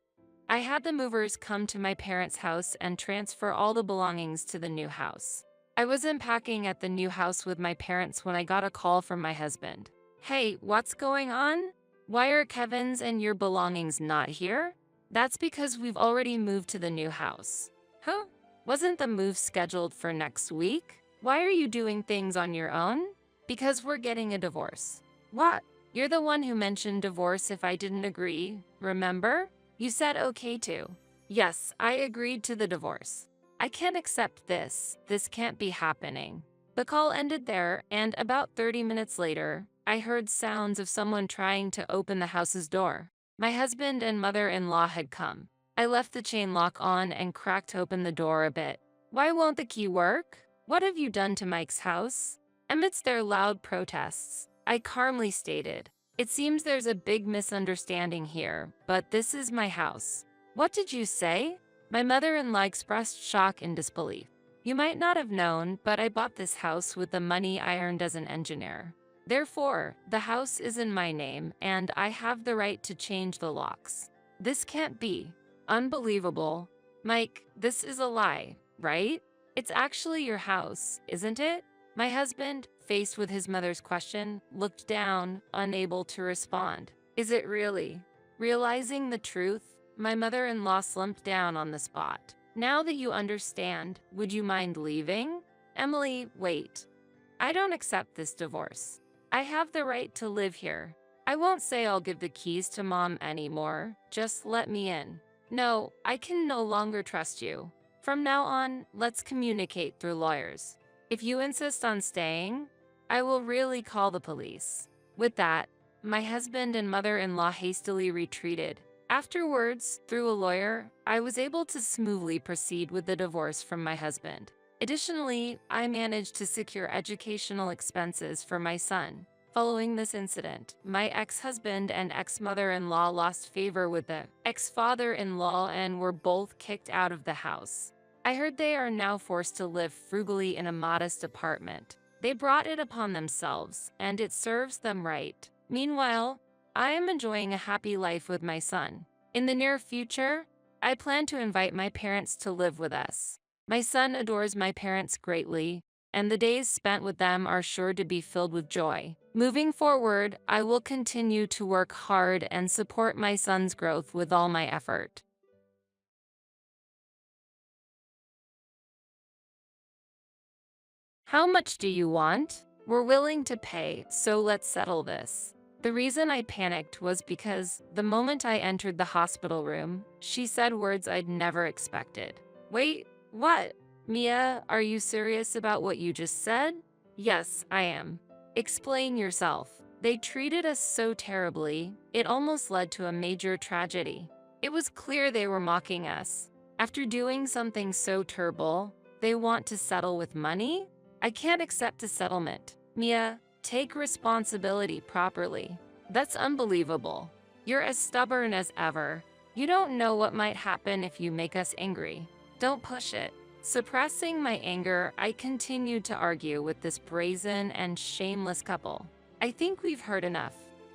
I had the movers come to my parents' house and transfer all the belongings to the new house. I was unpacking at the new house with my parents when I got a call from my husband. Hey, what's going on? Why are Kevin's and your belongings not here? That's because we've already moved to the new house. Huh? Wasn't the move scheduled for next week? Why are you doing things on your own? Because we're getting a divorce. What? You're the one who mentioned divorce if I didn't agree, remember? You said okay to. Yes, I agreed to the divorce. I can't accept this. This can't be happening. The call ended there, and about 30 minutes later, I heard sounds of someone trying to open the house's door. My husband and mother-in-law had come. I left the chain lock on and cracked open the door a bit. Why won't the key work? What have you done to Mike's house? Amidst their loud protests, I calmly stated, it seems there's a big misunderstanding here, but this is my house. What did you say? My mother-in-law expressed shock and disbelief. You might not have known, but I bought this house with the money I earned as an engineer. Therefore, the house is in my name, and I have the right to change the locks. This can't be. Unbelievable. Mike, this is a lie, right? It's actually your house, isn't it? My husband, faced with his mother's question, looked down, unable to respond. Is it really? Realizing the truth, my mother-in-law slumped down on the spot. Now that you understand, would you mind leaving? Emily, wait. I don't accept this divorce. I have the right to live here. I won't say I'll give the keys to Mom anymore. Just let me in. No, I can no longer trust you. From now on, let's communicate through lawyers. If you insist on staying, I will really call the police. With that, my husband and mother-in-law hastily retreated. Afterwards, through a lawyer, I was able to smoothly proceed with the divorce from my husband. Additionally, I managed to secure educational expenses for my son. Following this incident, my ex-husband and ex-mother-in-law lost favor with the ex-father-in-law and were both kicked out of the house. I heard they are now forced to live frugally in a modest apartment. They brought it upon themselves, and it serves them right. Meanwhile, I am enjoying a happy life with my son. In the near future, I plan to invite my parents to live with us. My son adores my parents greatly, and the days spent with them are sure to be filled with joy. Moving forward, I will continue to work hard and support my son's growth with all my effort. How much do you want? We're willing to pay, so let's settle this. The reason I panicked was because the moment I entered the hospital room, she said words I'd never expected. Wait, what? Mia, are you serious about what you just said? Yes, I am. Explain yourself. They treated us so terribly, it almost led to a major tragedy. It was clear they were mocking us. After doing something so terrible, they want to settle with money? I can't accept a settlement. Mia, take responsibility properly. That's unbelievable. You're as stubborn as ever. You don't know what might happen if you make us angry. Don't push it. Suppressing my anger, I continued to argue with this brazen and shameless couple. I think we've heard enough.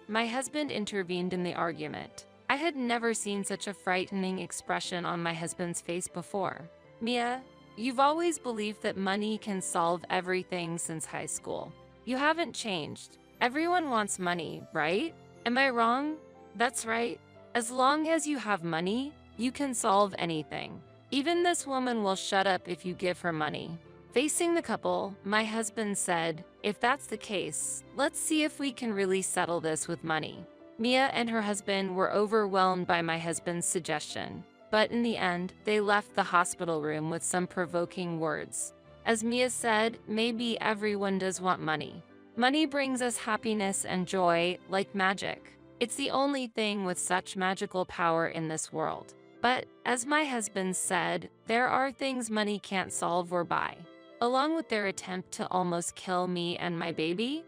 My husband intervened in the argument. I had never seen such a frightening expression on my husband's face before. Mia, you've always believed that money can solve everything since high school. You haven't changed. Everyone wants money, right? Am I wrong? That's right. As long as you have money, you can solve anything. Even this woman will shut up if you give her money. Facing the couple, my husband said, if that's the case, let's see if we can really settle this with money. Mia and her husband were overwhelmed by my husband's suggestion, but in the end, they left the hospital room with some provoking words. As Mia said, maybe everyone does want money. Money brings us happiness and joy, like magic. It's the only thing with such magical power in this world. But, as my husband said, there are things money can't solve or buy. Along with their attempt to almost kill me and my baby,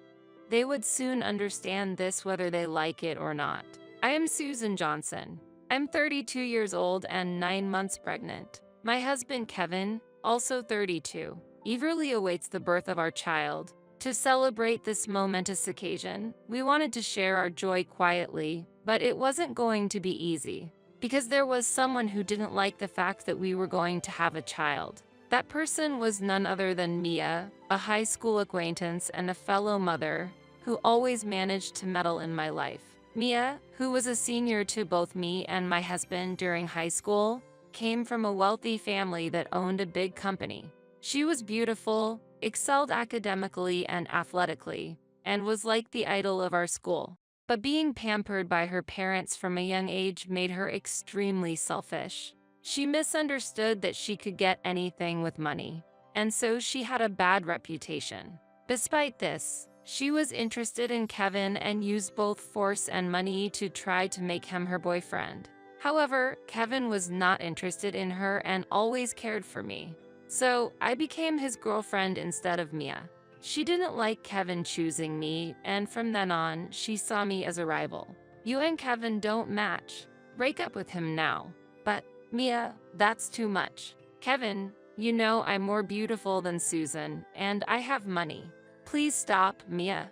they would soon understand this whether they like it or not. I am Susan Johnson. I'm 32 years old and 9 months pregnant. My husband Kevin, also 32, eagerly awaits the birth of our child. To celebrate this momentous occasion, we wanted to share our joy quietly, but it wasn't going to be easy. Because there was someone who didn't like the fact that we were going to have a child. That person was none other than Mia, a high school acquaintance and a fellow mother, who always managed to meddle in my life. Mia, who was a senior to both me and my husband during high school, came from a wealthy family that owned a big company. She was beautiful, excelled academically and athletically, and was like the idol of our school. But being pampered by her parents from a young age made her extremely selfish. She misunderstood that she could get anything with money, and so she had a bad reputation. Despite this, she was interested in Kevin and used both force and money to try to make him her boyfriend. However, Kevin was not interested in her and always cared for me. So I became his girlfriend instead of Mia. She didn't like Kevin choosing me, and from then on, she saw me as a rival. You and Kevin don't match. Break up with him now. But, Mia, that's too much. Kevin, you know I'm more beautiful than Susan, and I have money. Please stop, Mia.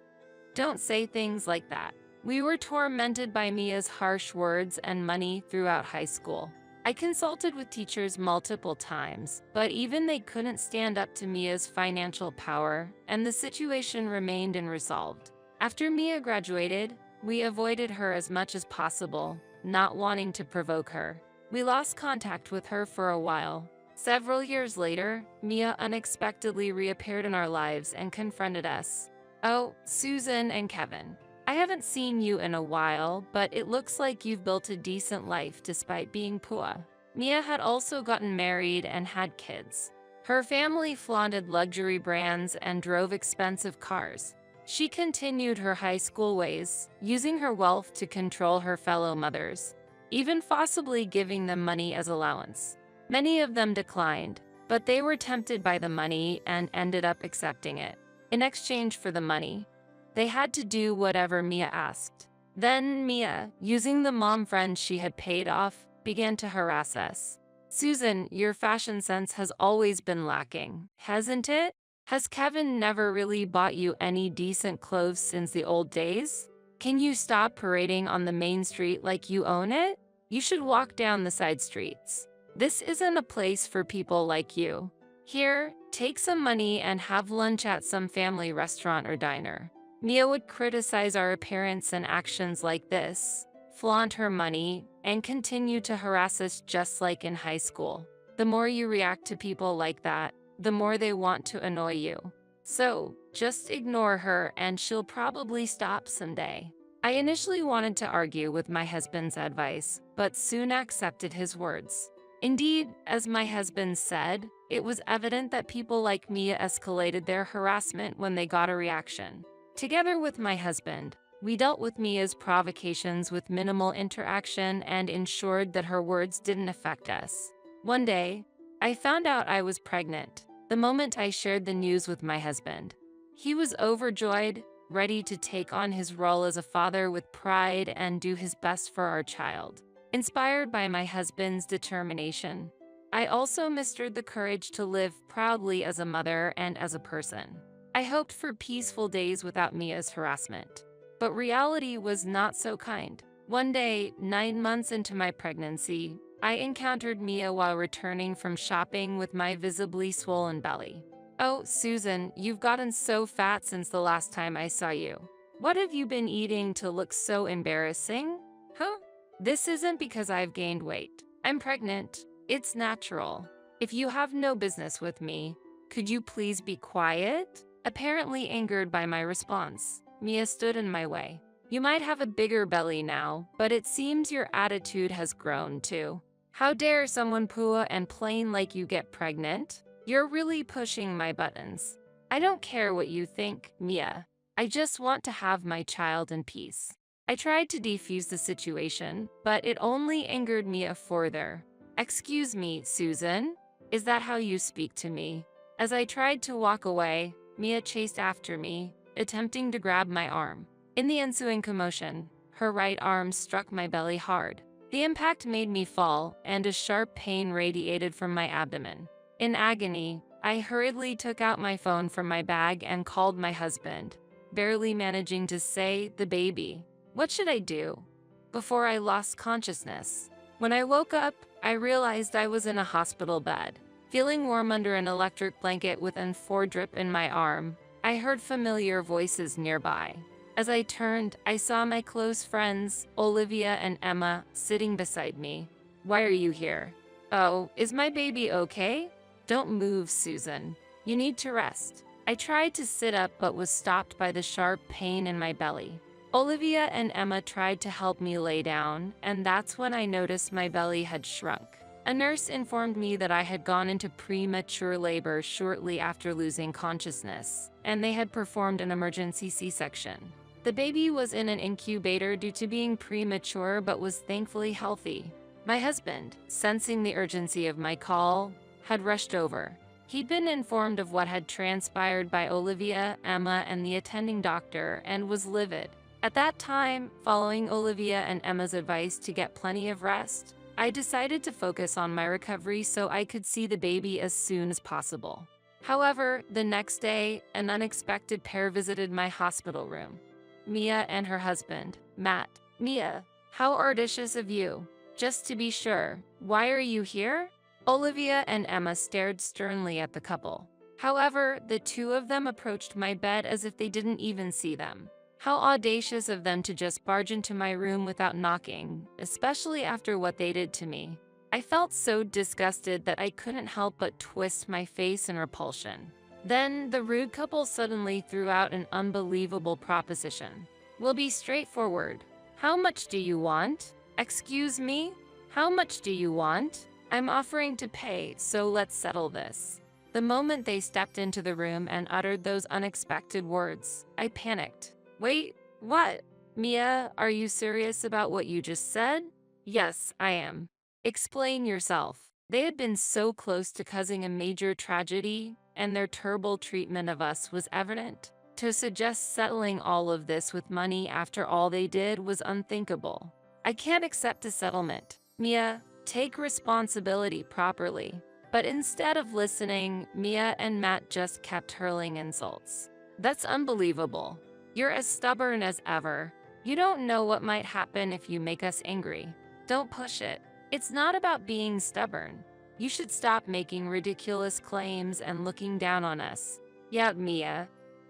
Don't say things like that. We were tormented by Mia's harsh words and money throughout high school. I consulted with teachers multiple times, but even they couldn't stand up to Mia's financial power, and the situation remained unresolved. After Mia graduated, we avoided her as much as possible, not wanting to provoke her. We lost contact with her for a while. Several years later, Mia unexpectedly reappeared in our lives and confronted us. Oh, Susan and Kevin. I haven't seen you in a while, but it looks like you've built a decent life despite being poor. Mia had also gotten married and had kids. Her family flaunted luxury brands and drove expensive cars. She continued her high school ways, using her wealth to control her fellow mothers, even possibly giving them money as allowance. Many of them declined, but they were tempted by the money and ended up accepting it. In exchange for the money, they had to do whatever Mia asked. Then Mia, using the mom friend she had paid off, began to harass us. Susan, your fashion sense has always been lacking, hasn't it? Has Kevin never really bought you any decent clothes since the old days? Can you stop parading on the main street like you own it? You should walk down the side streets. This isn't a place for people like you. Here, take some money and have lunch at some family restaurant or diner. Mia would criticize our appearance and actions like this, flaunt her money, and continue to harass us just like in high school. The more you react to people like that, the more they want to annoy you. So, just ignore her and she'll probably stop someday. I initially wanted to argue with my husband's advice, but soon accepted his words. Indeed, as my husband said, it was evident that people like Mia escalated their harassment when they got a reaction. Together with my husband, we dealt with Mia's provocations with minimal interaction and ensured that her words didn't affect us. One day, I found out I was pregnant, the moment I shared the news with my husband. He was overjoyed, ready to take on his role as a father with pride and do his best for our child. Inspired by my husband's determination, I also mustered the courage to live proudly as a mother and as a person. I hoped for peaceful days without Mia's harassment. But reality was not so kind. One day, 9 months into my pregnancy, I encountered Mia while returning from shopping with my visibly swollen belly. "Oh, Susan, you've gotten so fat since the last time I saw you. What have you been eating to look so embarrassing?" "Huh? This isn't because I've gained weight. I'm pregnant. It's natural. If you have no business with me, could you please be quiet?" Apparently angered by my response, Mia stood in my way. "You might have a bigger belly now, but it seems your attitude has grown too. How dare someone poor and plain like you get pregnant? You're really pushing my buttons. I don't care what you think, Mia. I just want to have my child in peace." I tried to defuse the situation, but it only angered Mia further. "Excuse me, Susan? Is that how you speak to me?" As I tried to walk away, Mia chased after me, attempting to grab my arm. In the ensuing commotion, her right arm struck my belly hard. The impact made me fall, and a sharp pain radiated from my abdomen. In agony, I hurriedly took out my phone from my bag and called my husband, barely managing to say, "The baby. What should I do?" Before I lost consciousness. When I woke up, I realized I was in a hospital bed. Feeling warm under an electric blanket with an IV drip in my arm, I heard familiar voices nearby. As I turned, I saw my close friends, Olivia and Emma, sitting beside me. "Why are you here?" "Oh, is my baby okay?" "Don't move, Susan. You need to rest." I tried to sit up but was stopped by the sharp pain in my belly. Olivia and Emma tried to help me lay down, and that's when I noticed my belly had shrunk. A nurse informed me that I had gone into premature labor shortly after losing consciousness, and they had performed an emergency C-section. The baby was in an incubator due to being premature but was thankfully healthy. My husband, sensing the urgency of my call, had rushed over. He'd been informed of what had transpired by Olivia, Emma, and the attending doctor, and was livid. At that time, following Olivia and Emma's advice to get plenty of rest, I decided to focus on my recovery so I could see the baby as soon as possible. However, the next day, an unexpected pair visited my hospital room. Mia and her husband, Matt. "Mia, how audacious of you. Just to be sure, why are you here?" Olivia and Emma stared sternly at the couple. However, the two of them approached my bed as if they didn't even see them. How audacious of them to just barge into my room without knocking, especially after what they did to me. I felt so disgusted that I couldn't help but twist my face in repulsion. Then, the rude couple suddenly threw out an unbelievable proposition. "We'll be straightforward. How much do you want?" "Excuse me? How much do you want?" "I'm offering to pay, so let's settle this." The moment they stepped into the room and uttered those unexpected words, I panicked. "Wait, what? Mia, are you serious about what you just said?" "Yes, I am." "Explain yourself." They had been so close to causing a major tragedy, and their terrible treatment of us was evident. To suggest settling all of this with money after all they did was unthinkable. "I can't accept a settlement. Mia, take responsibility properly." But instead of listening, Mia and Matt just kept hurling insults. "That's unbelievable. You're as stubborn as ever. You don't know what might happen if you make us angry. Don't push it. It's not about being stubborn. You should stop making ridiculous claims and looking down on us. Yeah, Mia.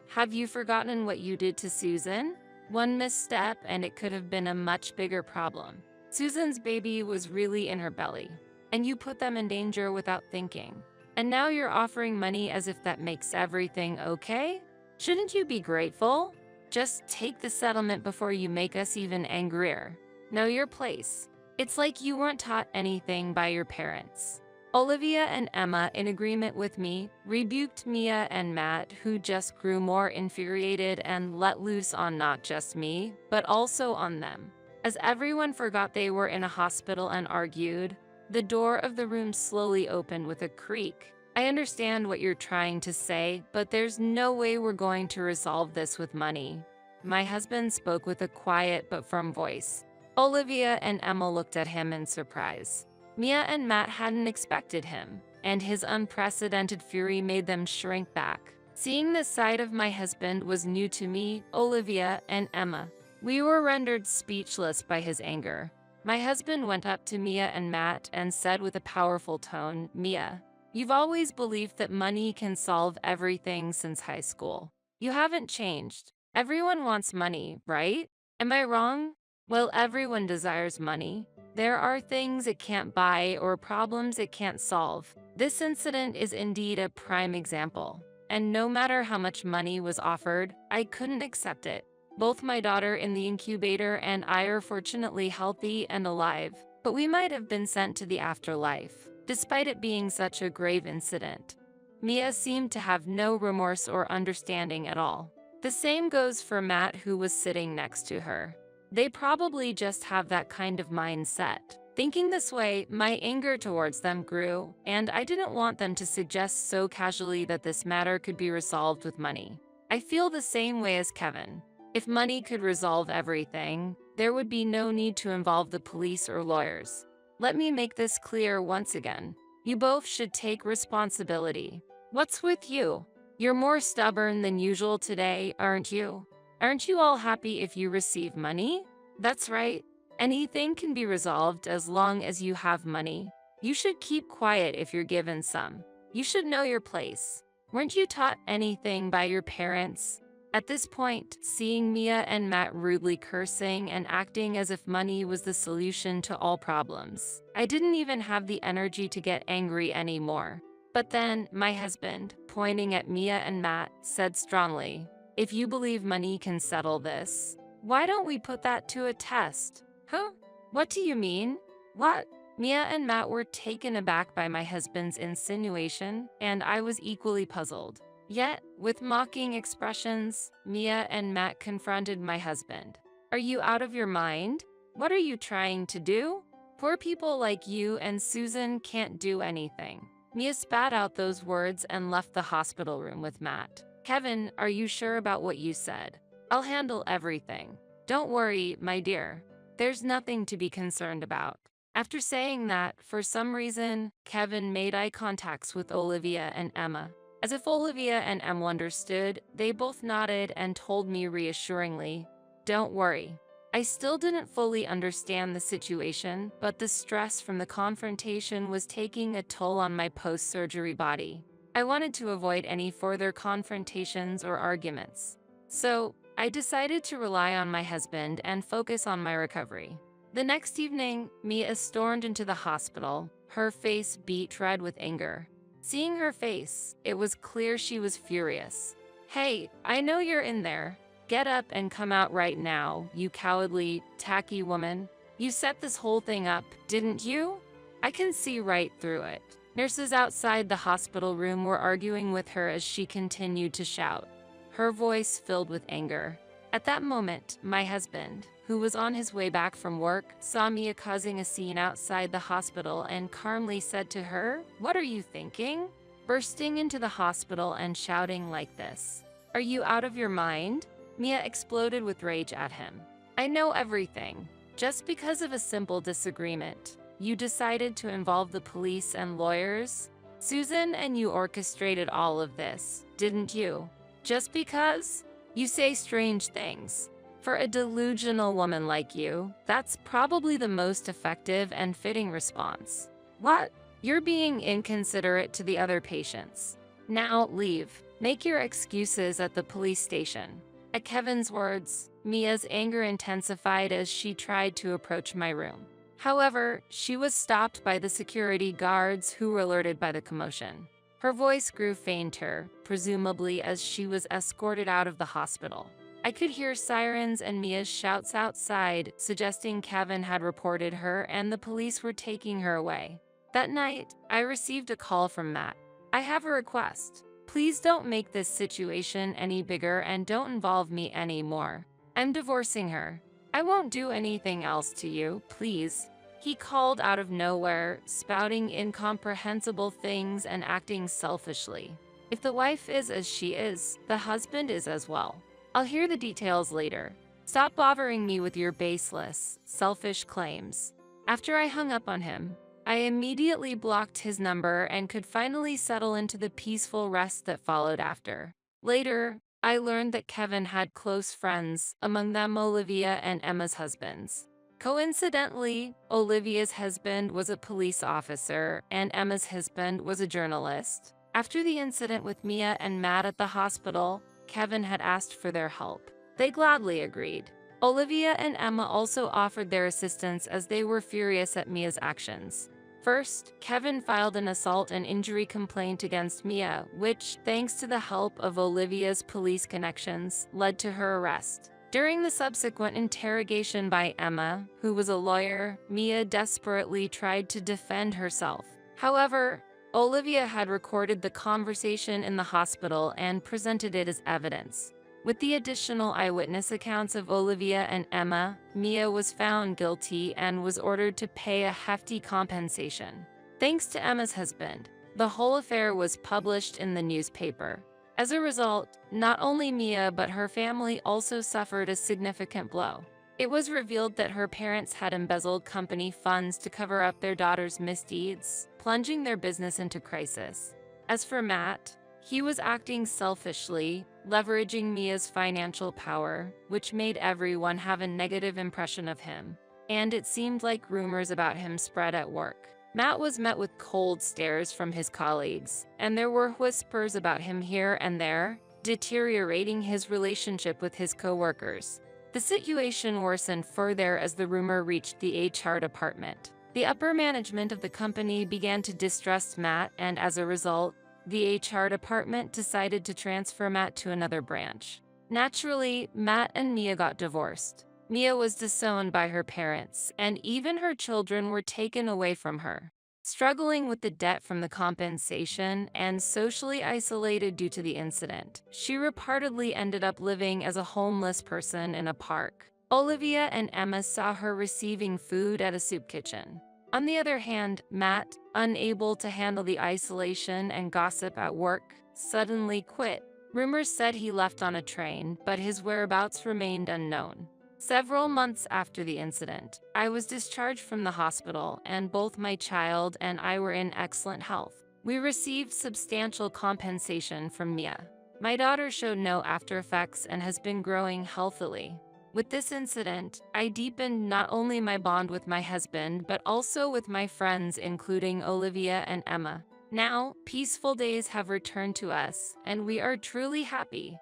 Have you forgotten what you did to Susan? One misstep and it could have been a much bigger problem. Susan's baby was really in her belly, and you put them in danger without thinking. And now you're offering money as if that makes everything okay? Shouldn't you be grateful? Just take the settlement before you make us even angrier. Know your place. It's like you weren't taught anything by your parents. Olivia and Emma, in agreement with me, rebuked Mia and Matt, who just grew more infuriated and let loose on not just me, but also on them. As everyone forgot they were in a hospital and argued, the door of the room slowly opened with a creak. I understand what you're trying to say, but there's no way we're going to resolve this with money. My husband spoke with a quiet but firm voice. Olivia and Emma looked at him in surprise. Mia and Matt hadn't expected him, and his unprecedented fury made them shrink back. Seeing this side of my husband was new to me, Olivia, and Emma. We were rendered speechless by his anger. My husband went up to Mia and Matt and said with a powerful tone, Mia, you've always believed that money can solve everything since high school. You haven't changed. Everyone wants money, right? Am I wrong? Well, everyone desires money. There are things it can't buy or problems it can't solve. This incident is indeed a prime example. And no matter how much money was offered, I couldn't accept it. Both my daughter in the incubator and I are fortunately healthy and alive, but we might have been sent to the afterlife, despite it being such a grave incident. Mia seemed to have no remorse or understanding at all. The same goes for Matt, who was sitting next to her. They probably just have that kind of mindset. Thinking this way, my anger towards them grew, and I didn't want them to suggest so casually that this matter could be resolved with money. I feel the same way as Kevin. If money could resolve everything, there would be no need to involve the police or lawyers. Let me make this clear once again. You both should take responsibility. What's with you? You're more stubborn than usual today, aren't you? Aren't you all happy if you receive money? That's right. Anything can be resolved as long as you have money. You should keep quiet if you're given some. You should know your place. Weren't you taught anything by your parents? At this point, seeing Mia and Matt rudely cursing and acting as if money was the solution to all problems, I didn't even have the energy to get angry anymore. But then, my husband, pointing at Mia and Matt, said strongly, if you believe money can settle this, why don't we put that to a test? Huh? What do you mean? What? Mia and Matt were taken aback by my husband's insinuation, and I was equally puzzled. Yet, with mocking expressions, Mia and Matt confronted my husband. Are you out of your mind? What are you trying to do? Poor people like you and Susan can't do anything. Mia spat out those words and left the hospital room with Matt. Kevin, are you sure about what you said? I'll handle everything. Don't worry, my dear. There's nothing to be concerned about. After saying that, for some reason, Kevin made eye contact with Olivia and Emma. As if Olivia and Emma understood, they both nodded and told me reassuringly, don't worry. I still didn't fully understand the situation, but the stress from the confrontation was taking a toll on my post-surgery body. I wanted to avoid any further confrontations or arguments. So, I decided to rely on my husband and focus on my recovery. The next evening, Mia stormed into the hospital, her face beet red with anger. Seeing her face, it was clear she was furious. Hey, I know you're in there. Get up and come out right now, you cowardly, tacky woman. You set this whole thing up, didn't you? I can see right through it. Nurses outside the hospital room were arguing with her as she continued to shout, her voice filled with anger. At that moment, my husband, who was on his way back from work, saw Mia causing a scene outside the hospital and calmly said to her, what are you thinking? Bursting into the hospital and shouting like this. Are you out of your mind? Mia exploded with rage at him. I know everything. Just because of a simple disagreement, you decided to involve the police and lawyers? Susan and you orchestrated all of this, didn't you? Just because? You say strange things. For a delusional woman like you, that's probably the most effective and fitting response. What? You're being inconsiderate to the other patients. Now leave. Make your excuses at the police station." At Kevin's words, Mia's anger intensified as she tried to approach my room. However, she was stopped by the security guards who were alerted by the commotion. Her voice grew fainter, presumably as she was escorted out of the hospital. I could hear sirens and Mia's shouts outside, suggesting Kevin had reported her and the police were taking her away. That night, I received a call from Matt. "I have a request. Please don't make this situation any bigger and don't involve me anymore. I'm divorcing her. I won't do anything else to you, please." He called out of nowhere, spouting incomprehensible things and acting selfishly. If the wife is as she is, the husband is as well. I'll hear the details later. Stop bothering me with your baseless, selfish claims. After I hung up on him, I immediately blocked his number and could finally settle into the peaceful rest that followed after. Later, I learned that Kevin had close friends, among them Olivia and Emma's husbands. Coincidentally, Olivia's husband was a police officer and Emma's husband was a journalist. After the incident with Mia and Matt at the hospital, Kevin had asked for their help. They gladly agreed. Olivia and Emma also offered their assistance as they were furious at Mia's actions. First, Kevin filed an assault and injury complaint against Mia, which, thanks to the help of Olivia's police connections, led to her arrest. During the subsequent interrogation by Emma, who was a lawyer, Mia desperately tried to defend herself. However, Olivia had recorded the conversation in the hospital and presented it as evidence. With the additional eyewitness accounts of Olivia and Emma, Mia was found guilty and was ordered to pay a hefty compensation. Thanks to Emma's husband, the whole affair was published in the newspaper. As a result, not only Mia but her family also suffered a significant blow. It was revealed that her parents had embezzled company funds to cover up their daughter's misdeeds, plunging their business into crisis. As for Matt, he was acting selfishly, leveraging Mia's financial power, which made everyone have a negative impression of him, and it seemed like rumors about him spread at work. Matt was met with cold stares from his colleagues, and there were whispers about him here and there, deteriorating his relationship with his co-workers. The situation worsened further as the rumor reached the HR department. The upper management of the company began to distrust Matt, and as a result, the HR department decided to transfer Matt to another branch. Naturally, Matt and Mia got divorced. Mia was disowned by her parents, and even her children were taken away from her. Struggling with the debt from the compensation and socially isolated due to the incident, she reportedly ended up living as a homeless person in a park. Olivia and Emma saw her receiving food at a soup kitchen. On the other hand, Matt, unable to handle the isolation and gossip at work, suddenly quit. Rumors said he left on a train, but his whereabouts remained unknown. Several months after the incident, I was discharged from the hospital, and both my child and I were in excellent health. We received substantial compensation from Mia. My daughter showed no after effects and has been growing healthily. With this incident, I deepened not only my bond with my husband, but also with my friends, including Olivia and Emma. Now, peaceful days have returned to us, and we are truly happy.